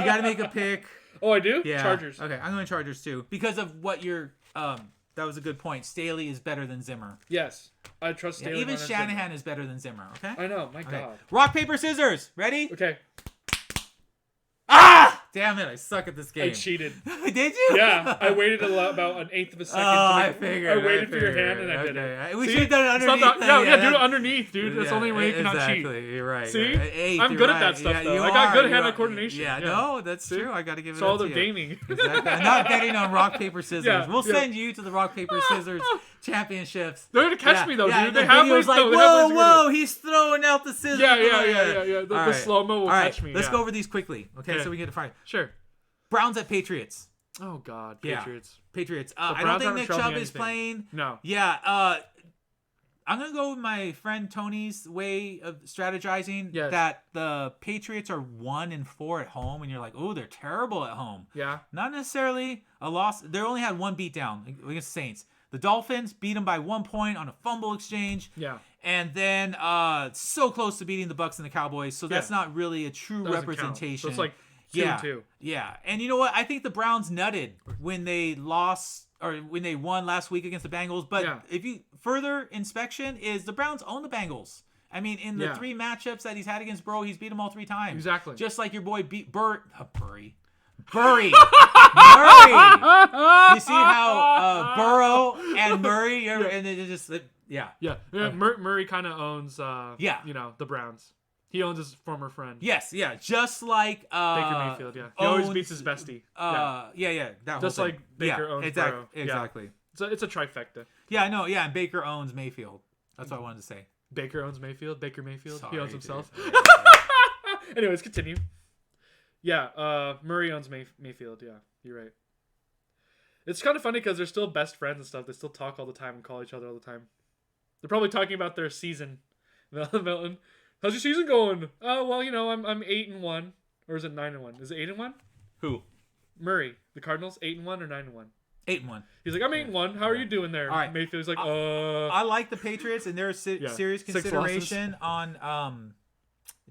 got to make a pick. Oh, I do? Yeah. Chargers. Okay, I'm going Chargers too. Because of what you're... that was a good point. Staley is better than Zimmer. Yes. I trust Staley. Even Shanahan is better than Zimmer, okay? I know, my God. Rock, paper, scissors. Ready? Okay. Ah! Damn it, I suck at this game. I cheated. Did you? Yeah, I waited about an eighth of a second. I figured. I waited for your hand and I did it. We should have done it underneath. Do it underneath, dude. That's the only way you cannot cheat. Exactly, you're right. See? I'm good at that stuff, though. I got good hand-eye coordination. Yeah, no, that's true. I got to give it up to you. It's all the gaming. Exactly. I'm not betting on rock, paper, scissors. We'll send you to the rock, paper, scissors championships. They're going to catch me, though, dude. They have like, whoa, he's throwing out the scissors. Yeah. The slow-mo will catch me. Let's go over these quickly, okay, so we can get to fight. Sure. Browns at Patriots. Oh, God. Patriots. Patriots. I don't think Nick Chubb is playing. No. Yeah. I'm going to go with my friend Tony's way of strategizing that the Patriots are 1-4 at home, and you're like, oh, they're terrible at home. Yeah. Not necessarily a loss. They only had one beatdown against the Saints. The Dolphins beat them by 1 point on a fumble exchange. Yeah. And then so close to beating the Bucs and the Cowboys. So that's not really a true representation. So it's like 2-2. Yeah. And you know what? I think the Browns nutted when they lost or when they won last week against the Bengals. But if you further inspection is the Browns own the Bengals. I mean, in the 3 matchups that he's had against Burrow, he's beat them all 3 times. Exactly. Just like your boy beat Murray. Murray. You see how Burrow and Murray, and they just Murray kind of owns the Browns. He owns his former friend. Yes, just like Baker Mayfield. Yeah, he always beats his bestie. Just like Baker owns Burrow. Exactly. So it's a trifecta. Yeah, I know. Yeah, and Baker owns Mayfield. That's what I wanted to say. Baker owns Mayfield. Baker Mayfield. Sorry, he owns himself. Yeah. Anyways, continue. Yeah, Murray owns Mayfield. Yeah, you're right. It's kind of funny because they're still best friends and stuff. They still talk all the time and call each other all the time. They're probably talking about their season. Milton, how's your season going? Oh, well, I'm 8-1, or is it 9-1? Is it 8-1? Who? Murray, the Cardinals, 8-1 or 9-1? 8-1. He's like, I'm 8-1 How are you doing there? All right. Mayfield's like, I like the Patriots, and there's serious consideration on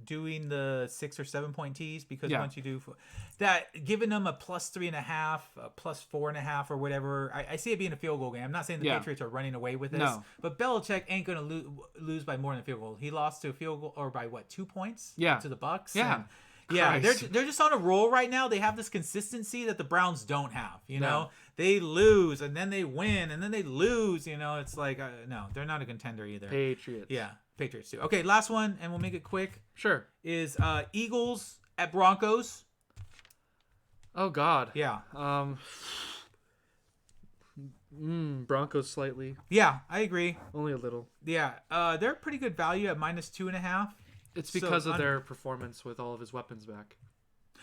doing the 6 or 7 point tees because once you do that, giving them a +3.5, a +4.5, or whatever, I see it being a field goal game. I'm not saying the Patriots are running away with this, but Belichick ain't going to lose by more than a field goal. He lost to a field goal or by 2 points? To the Bucs. Yeah. They're just on a roll right now. They have this consistency that the Browns don't have. You know, they lose and then they win and then they lose. It's like no, they're not a contender either. Patriots. Yeah, Patriots too. Okay, last one, and we'll make it quick. Sure. Is Eagles at Broncos? Oh God. Yeah. Broncos slightly. Yeah, I agree. Only a little. Yeah. They're pretty good value at -2.5. It's because of their performance with all of his weapons back.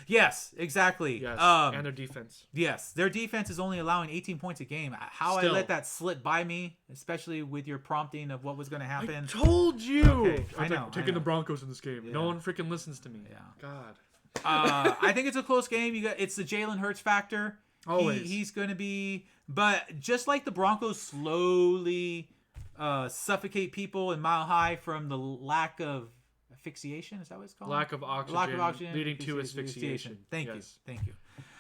Yes, exactly. Yes, and their defense. Yes, their defense is only allowing 18 points a game. I let that slip by me, especially with your prompting of what was going to happen. I told you. Okay, I know. Taking the Broncos in this game. Yeah. No one freaking listens to me. Yeah. God. I think it's a close game. It's the Jalen Hurts factor. Always. He's going to be, but just like the Broncos slowly suffocate people in Mile High from the lack of asphyxiation, is that what it's called? Lack of oxygen leading to asphyxiation. Thank you.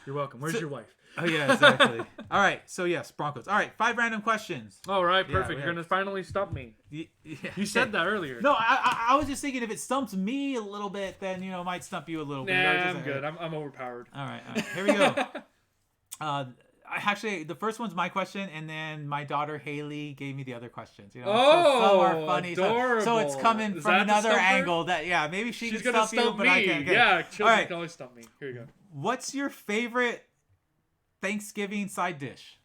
You're welcome. Where's your wife? Oh yeah, exactly. All right, so yes, Broncos. All right, 5 random questions. All right, perfect. You're gonna finally stump me. You said that earlier. No, I was just thinking if it stumps me a little bit, then it might stump you a little bit. I'm good. I'm overpowered. All right. Here we go. actually, the first one's my question, and then my daughter Haley gave me the other questions. You know, oh, so some are funny. adorable. So it's coming from another angle. That maybe she's gonna stump you, me. but I can't. Okay. Yeah, children All right. can always stump me. Here you go. What's your favorite Thanksgiving side dish?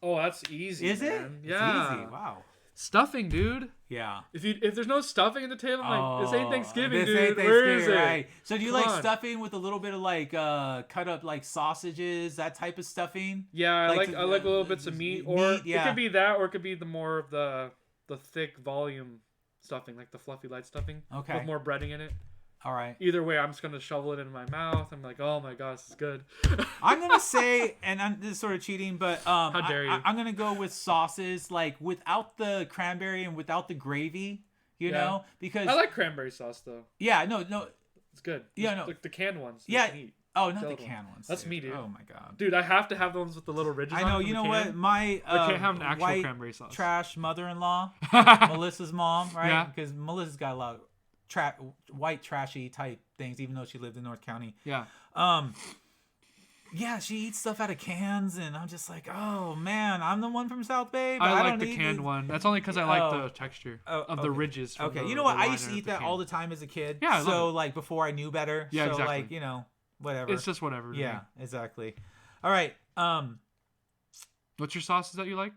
Oh, that's easy. Is it? Yeah. It's easy. Wow. Stuffing, dude. Yeah. If there's no stuffing at the table, I'm like, this ain't Thanksgiving, this dude. Ain't Thanksgiving, Where is it? Right. So do you Come like on. stuffing with a little bit of like cut up like sausages, that type of stuffing? Yeah, I like little bits of meat, or yeah. it could be that, or it could be the more of the thick volume stuffing, like the fluffy light stuffing. Okay. With more breading in it. All right. Either way, I'm just gonna shovel it in my mouth. I'm like, oh my gosh, this is good. I'm gonna say, and this is sort of cheating, but how dare you? I'm gonna go with sauces, like without the cranberry and without the gravy. You know, because I like cranberry sauce though. Yeah, no, it's good. Yeah, no, like the canned ones. Yeah. Eat. Oh, not the canned ones. That's dude. me, dude. Oh my god, dude, I have to have the ones with the little ridges. I know. On You know can. what? My I can't have an actual white cranberry sauce. Trash mother-in-law, Melissa's mom, right? Yeah. Because Melissa's got a lot of white trashy type things, even though she lived in North County. Yeah. Yeah, she eats stuff out of cans, and I'm just like, oh man, I'm the one from South Bay. But I like don't the eat canned it. one. That's only because I like the texture of okay. the ridges. From Okay, the, you know what? the I used to liner eat of the that can. all the time as a kid. Yeah, I love so it. like before I knew better. Yeah, so exactly. like, you know, whatever. It's just whatever. to Yeah, me. exactly. All right. What's your sauces that you like?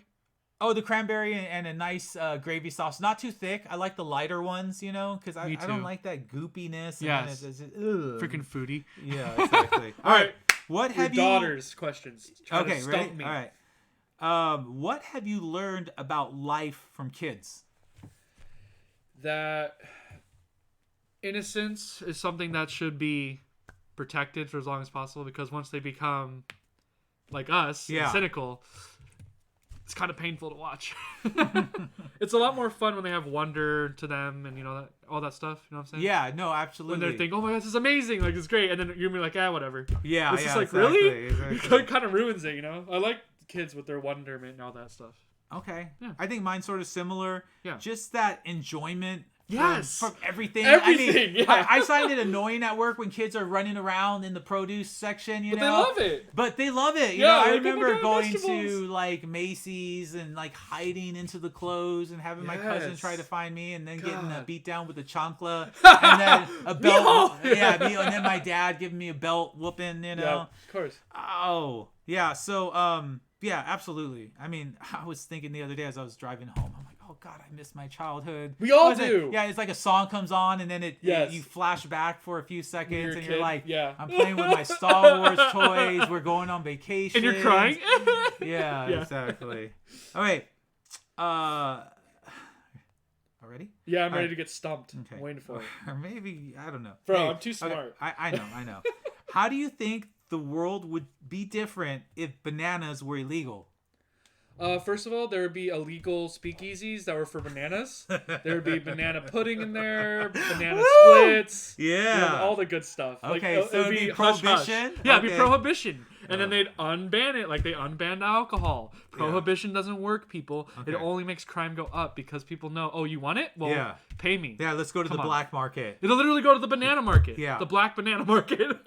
Oh, the cranberry and a nice gravy sauce. Not too thick. I like the lighter ones, you know, because I don't like that goopiness. Yes. Ugh. Freaking foodie. Yeah, exactly. All right. What have your you... daughter's questions. Try Okay, to stump ready? me. All right. What have you learned about life from kids? That innocence is something that should be protected for as long as possible, because once they become like us, and cynical, it's kind of painful to watch. It's a lot more fun when they have wonder to them, and you know that all that stuff. You know what I'm saying? Yeah, no, absolutely. When they think, "Oh my gosh, this is amazing! Like it's great," and then you're like, "Ah, whatever." Yeah, it's just like, exactly, really? Exactly. It kind of ruins it, you know. I like kids with their wonderment and all that stuff. Okay. Yeah. I think mine's sort of similar. Yeah. Just that enjoyment. Yes. From everything. Everything. Yeah. I find it annoying at work when kids are running around in the produce section, you know. But they love it. But they love it. You Yeah, know, I like, remember oh my God, going vegetables. to like Macy's and like hiding into the clothes and having my cousin try to find me, and then getting beat down with a chancla and then a belt. And then my dad giving me a belt whooping, you know. Yeah, of course. Oh, yeah. So, yeah, absolutely. I mean, I was thinking the other day as I was driving home, I'm like, oh God, I miss my childhood. We all Was it? do. Yeah, it's like a song comes on and then you flash back for a few seconds and you're like, I'm playing with my Star Wars toys. We're going on vacation. And you're crying? Yeah, exactly. All right. Ready? Yeah, I'm ready to get stumped. Okay. I'm waiting for it. Or maybe, I don't know. Bro, Hey, I'm too smart. Okay, I know. How do you think the world would be different if bananas were illegal? First of all, there would be illegal speakeasies that were for bananas. There would be banana pudding in there, banana splits. Yeah. You know, all the good stuff. Okay, like, so it'd be hush, hush. prohibition? Yeah, it'd be Okay. prohibition. And then they'd unban it like they unbanned alcohol. Prohibition doesn't work, people. Okay. It only makes crime go up because people know, oh, you want it? Well, pay me. Yeah, let's go to the black market. It'll literally go to the banana market. Yeah. The black banana market.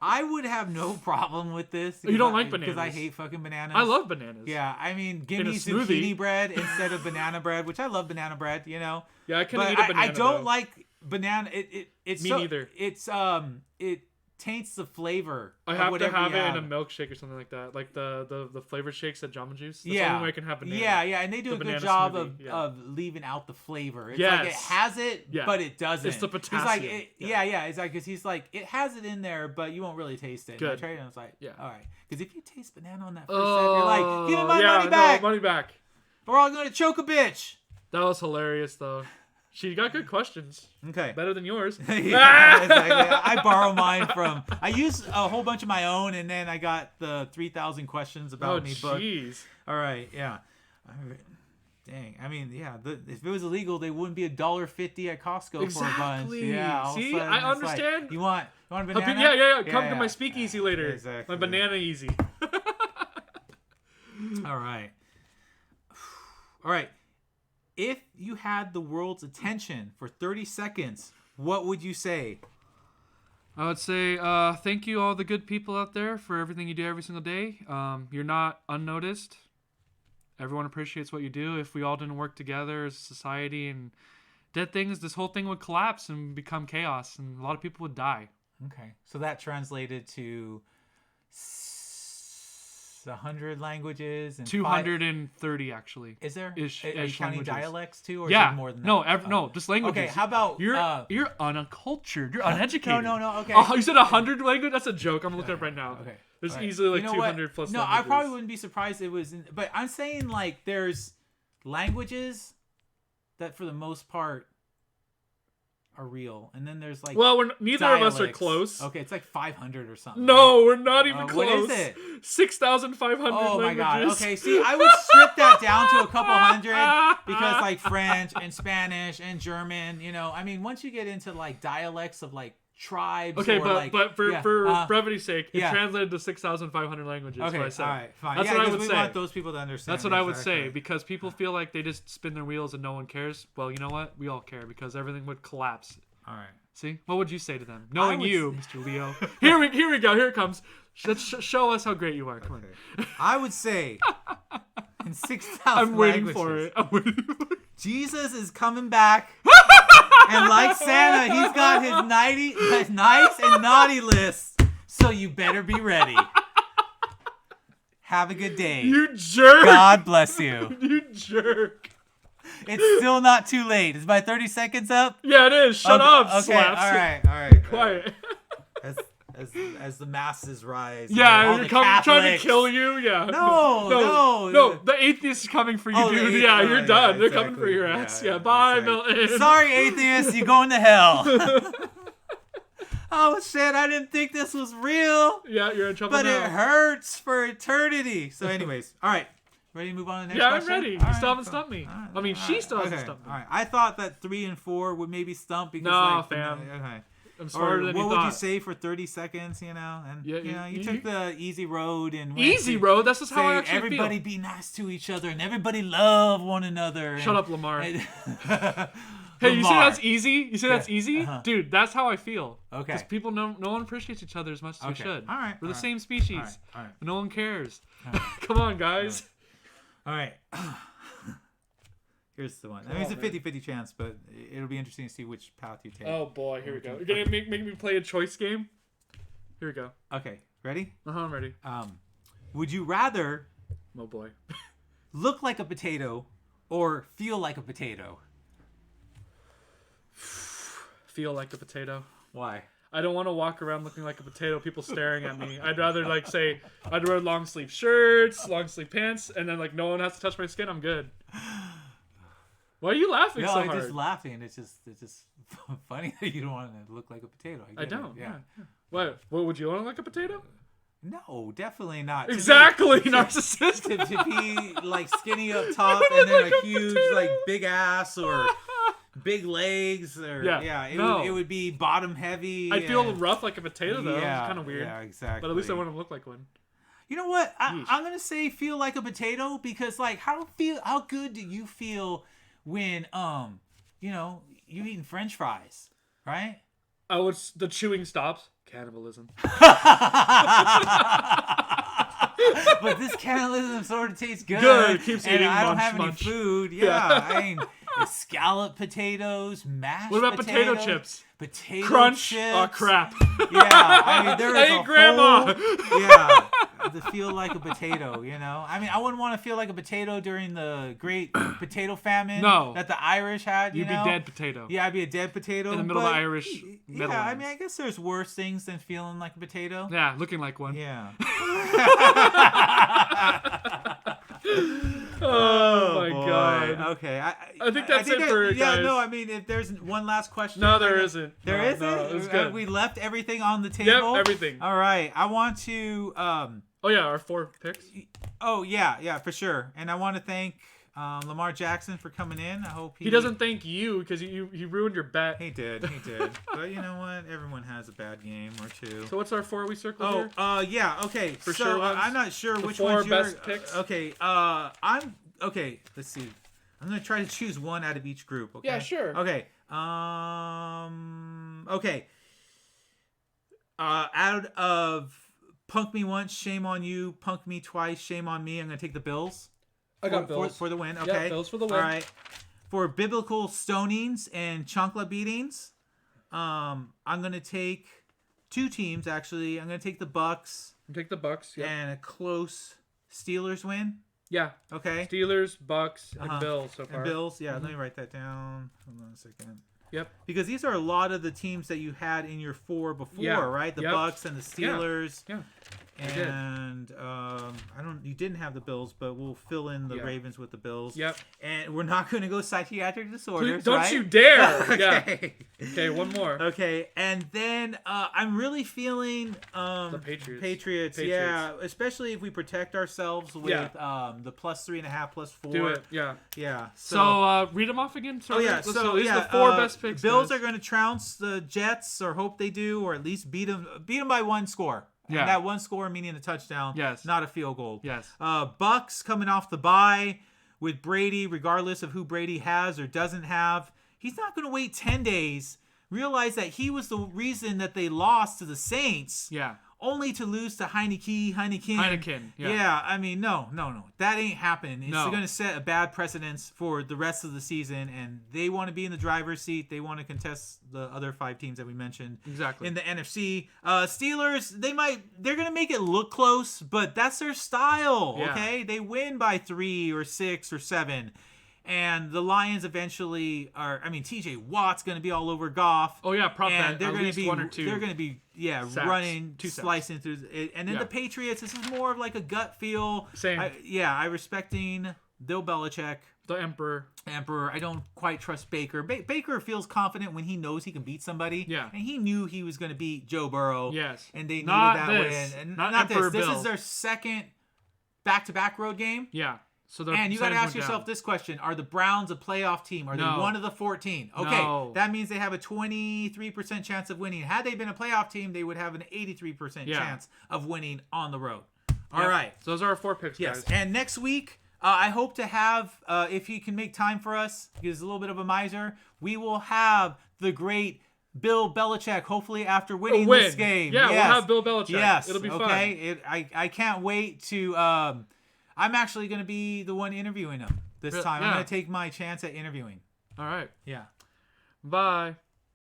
I would have no problem with this. You don't like Because I bananas. hate fucking bananas. I love bananas. Yeah, I mean, give In a me smoothie. zucchini bread instead of banana bread, which I love banana bread, you know. Yeah, I couldn't But eat a banana. I don't though. like banana. It's Me so, neither. It's it taints the flavor. I of have to whatever have you it in a milkshake or something like that, like the flavored shakes at Jamba Juice. That's the Yeah, only way I can have banana. yeah, and they do The a good banana job smoothie, of leaving out the flavor. It's Yes. like it has it, Yeah. but it doesn't. It's the He's potassium. like, it's like, because he's like, it has it in there, but you won't really taste it. And I Good. tried it and I was like, Yeah. all right, because if you taste banana on that first sip, you're like, give me my money no, back. money back. We're all gonna choke a bitch. That was hilarious, though. She got good questions. Okay. Better than yours. Yeah, exactly. I borrow mine from. I used a whole bunch of my own, and then I got the 3,000 questions about me book. Jeez. All right, yeah. Dang, I mean, yeah. If it was illegal, they wouldn't be $1.50 at Costco for a bunch. Yeah. all of a See, sudden, I it's like, understand. you want a Yeah, banana? Come to my speakeasy later. Exactly. My banana easy. All right. All right. If you had the world's attention for 30 seconds, what would you say? I would say thank you all the good people out there for everything you do every single day. You're not unnoticed. Everyone appreciates what you do. If we all didn't work together as a society and did things, this whole thing would collapse and become chaos, and a lot of people would die. Okay. So that translated to 100 languages and 230 actually. Is there? Ish Are you counting languages. dialects too, or is it more than that? No, just languages. Okay, how about you're uncultured, you're uneducated. No. Okay. Oh, you said 100 language? That's a joke. I'm looking it up right now. Okay. There's easily like 200 plus. No, languages. I probably wouldn't be surprised it was. But I'm saying like there's languages that for the most part are real, and then there's like neither dialects. of us are close. Okay, it's like 500 or something. No, we're not even close. What is it? 6,500 Oh languages. my god. Okay, see, I would strip that down to a couple hundred because like French and Spanish and German, I mean, once you get into like dialects of like tribes. Okay, or but for brevity's sake, it translated to 6,500 languages. Okay, what I said. all right, fine. That's what I would we say. Want those people to understand. That's what I would say, because people feel like they just spin their wheels and no one cares. Well, you know what? We all care because everything would collapse. All right. See, what would you say to them, knowing you, Mr. Leo? Here we go. Here it comes. Let's show us how great you are. Come on. I would say in 6,000 I'm waiting for it. Jesus is coming back. And like Santa, he's got his nice and naughty list. So you better be ready. Have a good day. You jerk. God bless you. You jerk. It's still not too late. Is my 30 seconds up? Yeah, it is. Shut up, okay. slaps. All right. Quiet. As the masses rise. Yeah, you're trying to kill you. Yeah. No. The atheist is coming for you, dude. Yeah, you're done. They're coming for your ass. Yeah, bye, Milton. Sorry, atheist. You're going to hell. Oh, shit. I didn't think this was real. Yeah, you're in trouble now. But it hurts for eternity. So anyways, all right. Ready to move on to the next question? Yeah, I'm ready. You still haven't stumped me. I mean, she still hasn't stumped me. All right. I thought that 3 and 4 would maybe stump because fam. Okay. I'm smarter than you thought. What would you say for 30 seconds, And you took the easy road and easy road? That's just how I actually everybody feel. Be nice to each other and everybody love one another. Shut up, Lamar. Hey, you say that's easy? You say that's easy? Uh-huh. Dude, that's how I feel. Okay. Because people, no one appreciates each other as much as we should. All right. We're the same species. All right. No one cares. Come on, guys. All right. Here's the one. I mean, it's a 50-50 chance, but it'll be interesting to see which path you take. Oh, boy. Here we go. You're going to make me play a choice game? Here we go. Okay. Ready? I'm ready. Would you rather... Oh, boy. look like a potato or feel like a potato? Feel like a potato. Why? I don't want to walk around looking like a potato, people staring at me. I'd rather say I'd wear long sleeve shirts, long sleeve pants, and then no one has to touch my skin. I'm good. Why are you laughing so hard? I'm just laughing. It's just funny that you don't want to look like a potato. I don't. Yeah. What would you want to look like a potato? No, definitely not. Exactly, narcissistic. To be skinny up top and then a huge big ass or big legs or it would be bottom heavy. I'd feel rough like a potato though. Yeah, it's kind of weird. Yeah, exactly. But at least I wouldn't look like one. You know what? I'm gonna say feel like a potato because how good do you feel when you eating French fries, right? Oh, it's the chewing stops. Cannibalism. But this cannibalism sort of tastes good. Good. Keeps eating. I don't munch, have munch. any food. Yeah. I mean, scalloped potatoes, mashed potatoes. What about potato chips? Potato Crunch. chips. Oh crap. Yeah. I mean, there is hey, Grandma. To feel like a potato, I mean, I wouldn't want to feel like a potato during the Great Potato Famine that the Irish had. You'd be dead potato. Yeah, I'd be a dead potato in the middle of the Irish. Yeah, I mean, I guess there's worse things than feeling like a potato. Yeah, looking like one. Yeah. Oh my god. Okay, I think that's it for guys. Yeah, no, I mean, if there's one last question. No, there isn't. There isn't? No, it was good. We left everything on the table? Yep, everything. All right, I want to... Oh yeah, our 4 picks. Oh yeah, for sure. And I want to thank Lamar Jackson for coming in. I hope he doesn't thank you because he ruined your bet. He did. But you know what? Everyone has a bad game or two. So what's our 4 we circled here? Yeah. Okay. For so sure I'm not sure which 4 one's best picks. Okay. Okay. Let's see. I'm gonna try to choose one out of each group. Okay. Yeah, sure. Okay. Okay. Out of punk me once, shame on you. Punk me twice, shame on me. I'm gonna take the Bills. I got Bills for the win. Okay, yeah, Bills for the win. All right. For biblical stonings and chancla beatings, I'm gonna take two teams. Actually, I'm gonna take the Bucks. Take the Bucks. Yeah. And a close Steelers win. Yeah. Okay. Steelers, Bucks, and Bills so far. And Bills. Yeah. Let me write that down. Hold on a second. Yep. Because these are a lot of the teams that you had in your 4 before, right? The Bucks and the Steelers. Yeah. And you didn't have the Bills, but we'll fill in the Ravens with the Bills. Yep. And we're not going to go psychiatric disorders. Please, don't right? you dare. Okay. Yeah. Okay, one more. Okay, and then I'm really feeling the Patriots. Yeah, especially if we protect ourselves with the +3.5, +4. Do it. Yeah. Yeah. So read them off again. So these are the 4 best picks. Bills are going to trounce the Jets, or hope they do, or at least beat them by 1 score. Yeah. And that 1 score meaning a touchdown. Yes. Not a field goal. Yes. Bucks coming off the bye with Brady, regardless of who Brady has or doesn't have. He's not going to wait 10 days, realize that he was the reason that they lost to the Saints. Yeah. Only to lose to Heineken. Yeah. I mean, no. That ain't happening. It's going to set a bad precedence for the rest of the season, and they want to be in the driver's seat. They want to contest the other 5 teams that we mentioned. Exactly. In the NFC. Steelers, they're going to make it look close, but that's their style, okay? They win by 3 or 6 or 7. And the Lions eventually are. I mean, T.J. Watt's going to be all over Goff. Oh yeah, prop that. They're going to be 1 or 2. They're going to be sacks. running, 2 sacks. slicing through. And then the Patriots. This is more of like a gut feel. Same. I respecting Bill Belichick, the Emperor. I don't quite trust Baker. Baker feels confident when he knows he can beat somebody. Yeah. And he knew he was going to beat Joe Burrow. Yes. And they needed Not that this. win. And not this. Emperor This Bill. is their second back-to-back road game. Yeah. So and you got to ask yourself this question. Are the Browns a playoff team? Are they one of the 14? Okay, that means they have a 23% chance of winning. Had they been a playoff team, they would have an 83% chance of winning on the road. All right. So those are our 4 picks, guys. And next week, I hope to have, if you can make time for us, he's a little bit of a miser, we will have the great Bill Belichick, hopefully after winning this game. Yeah, we'll have Bill Belichick. Yes. It'll be fun. Okay. I can't wait to... I'm actually going to be the one interviewing him this time. I'm going to take my chance at interviewing. All right. Yeah. Bye.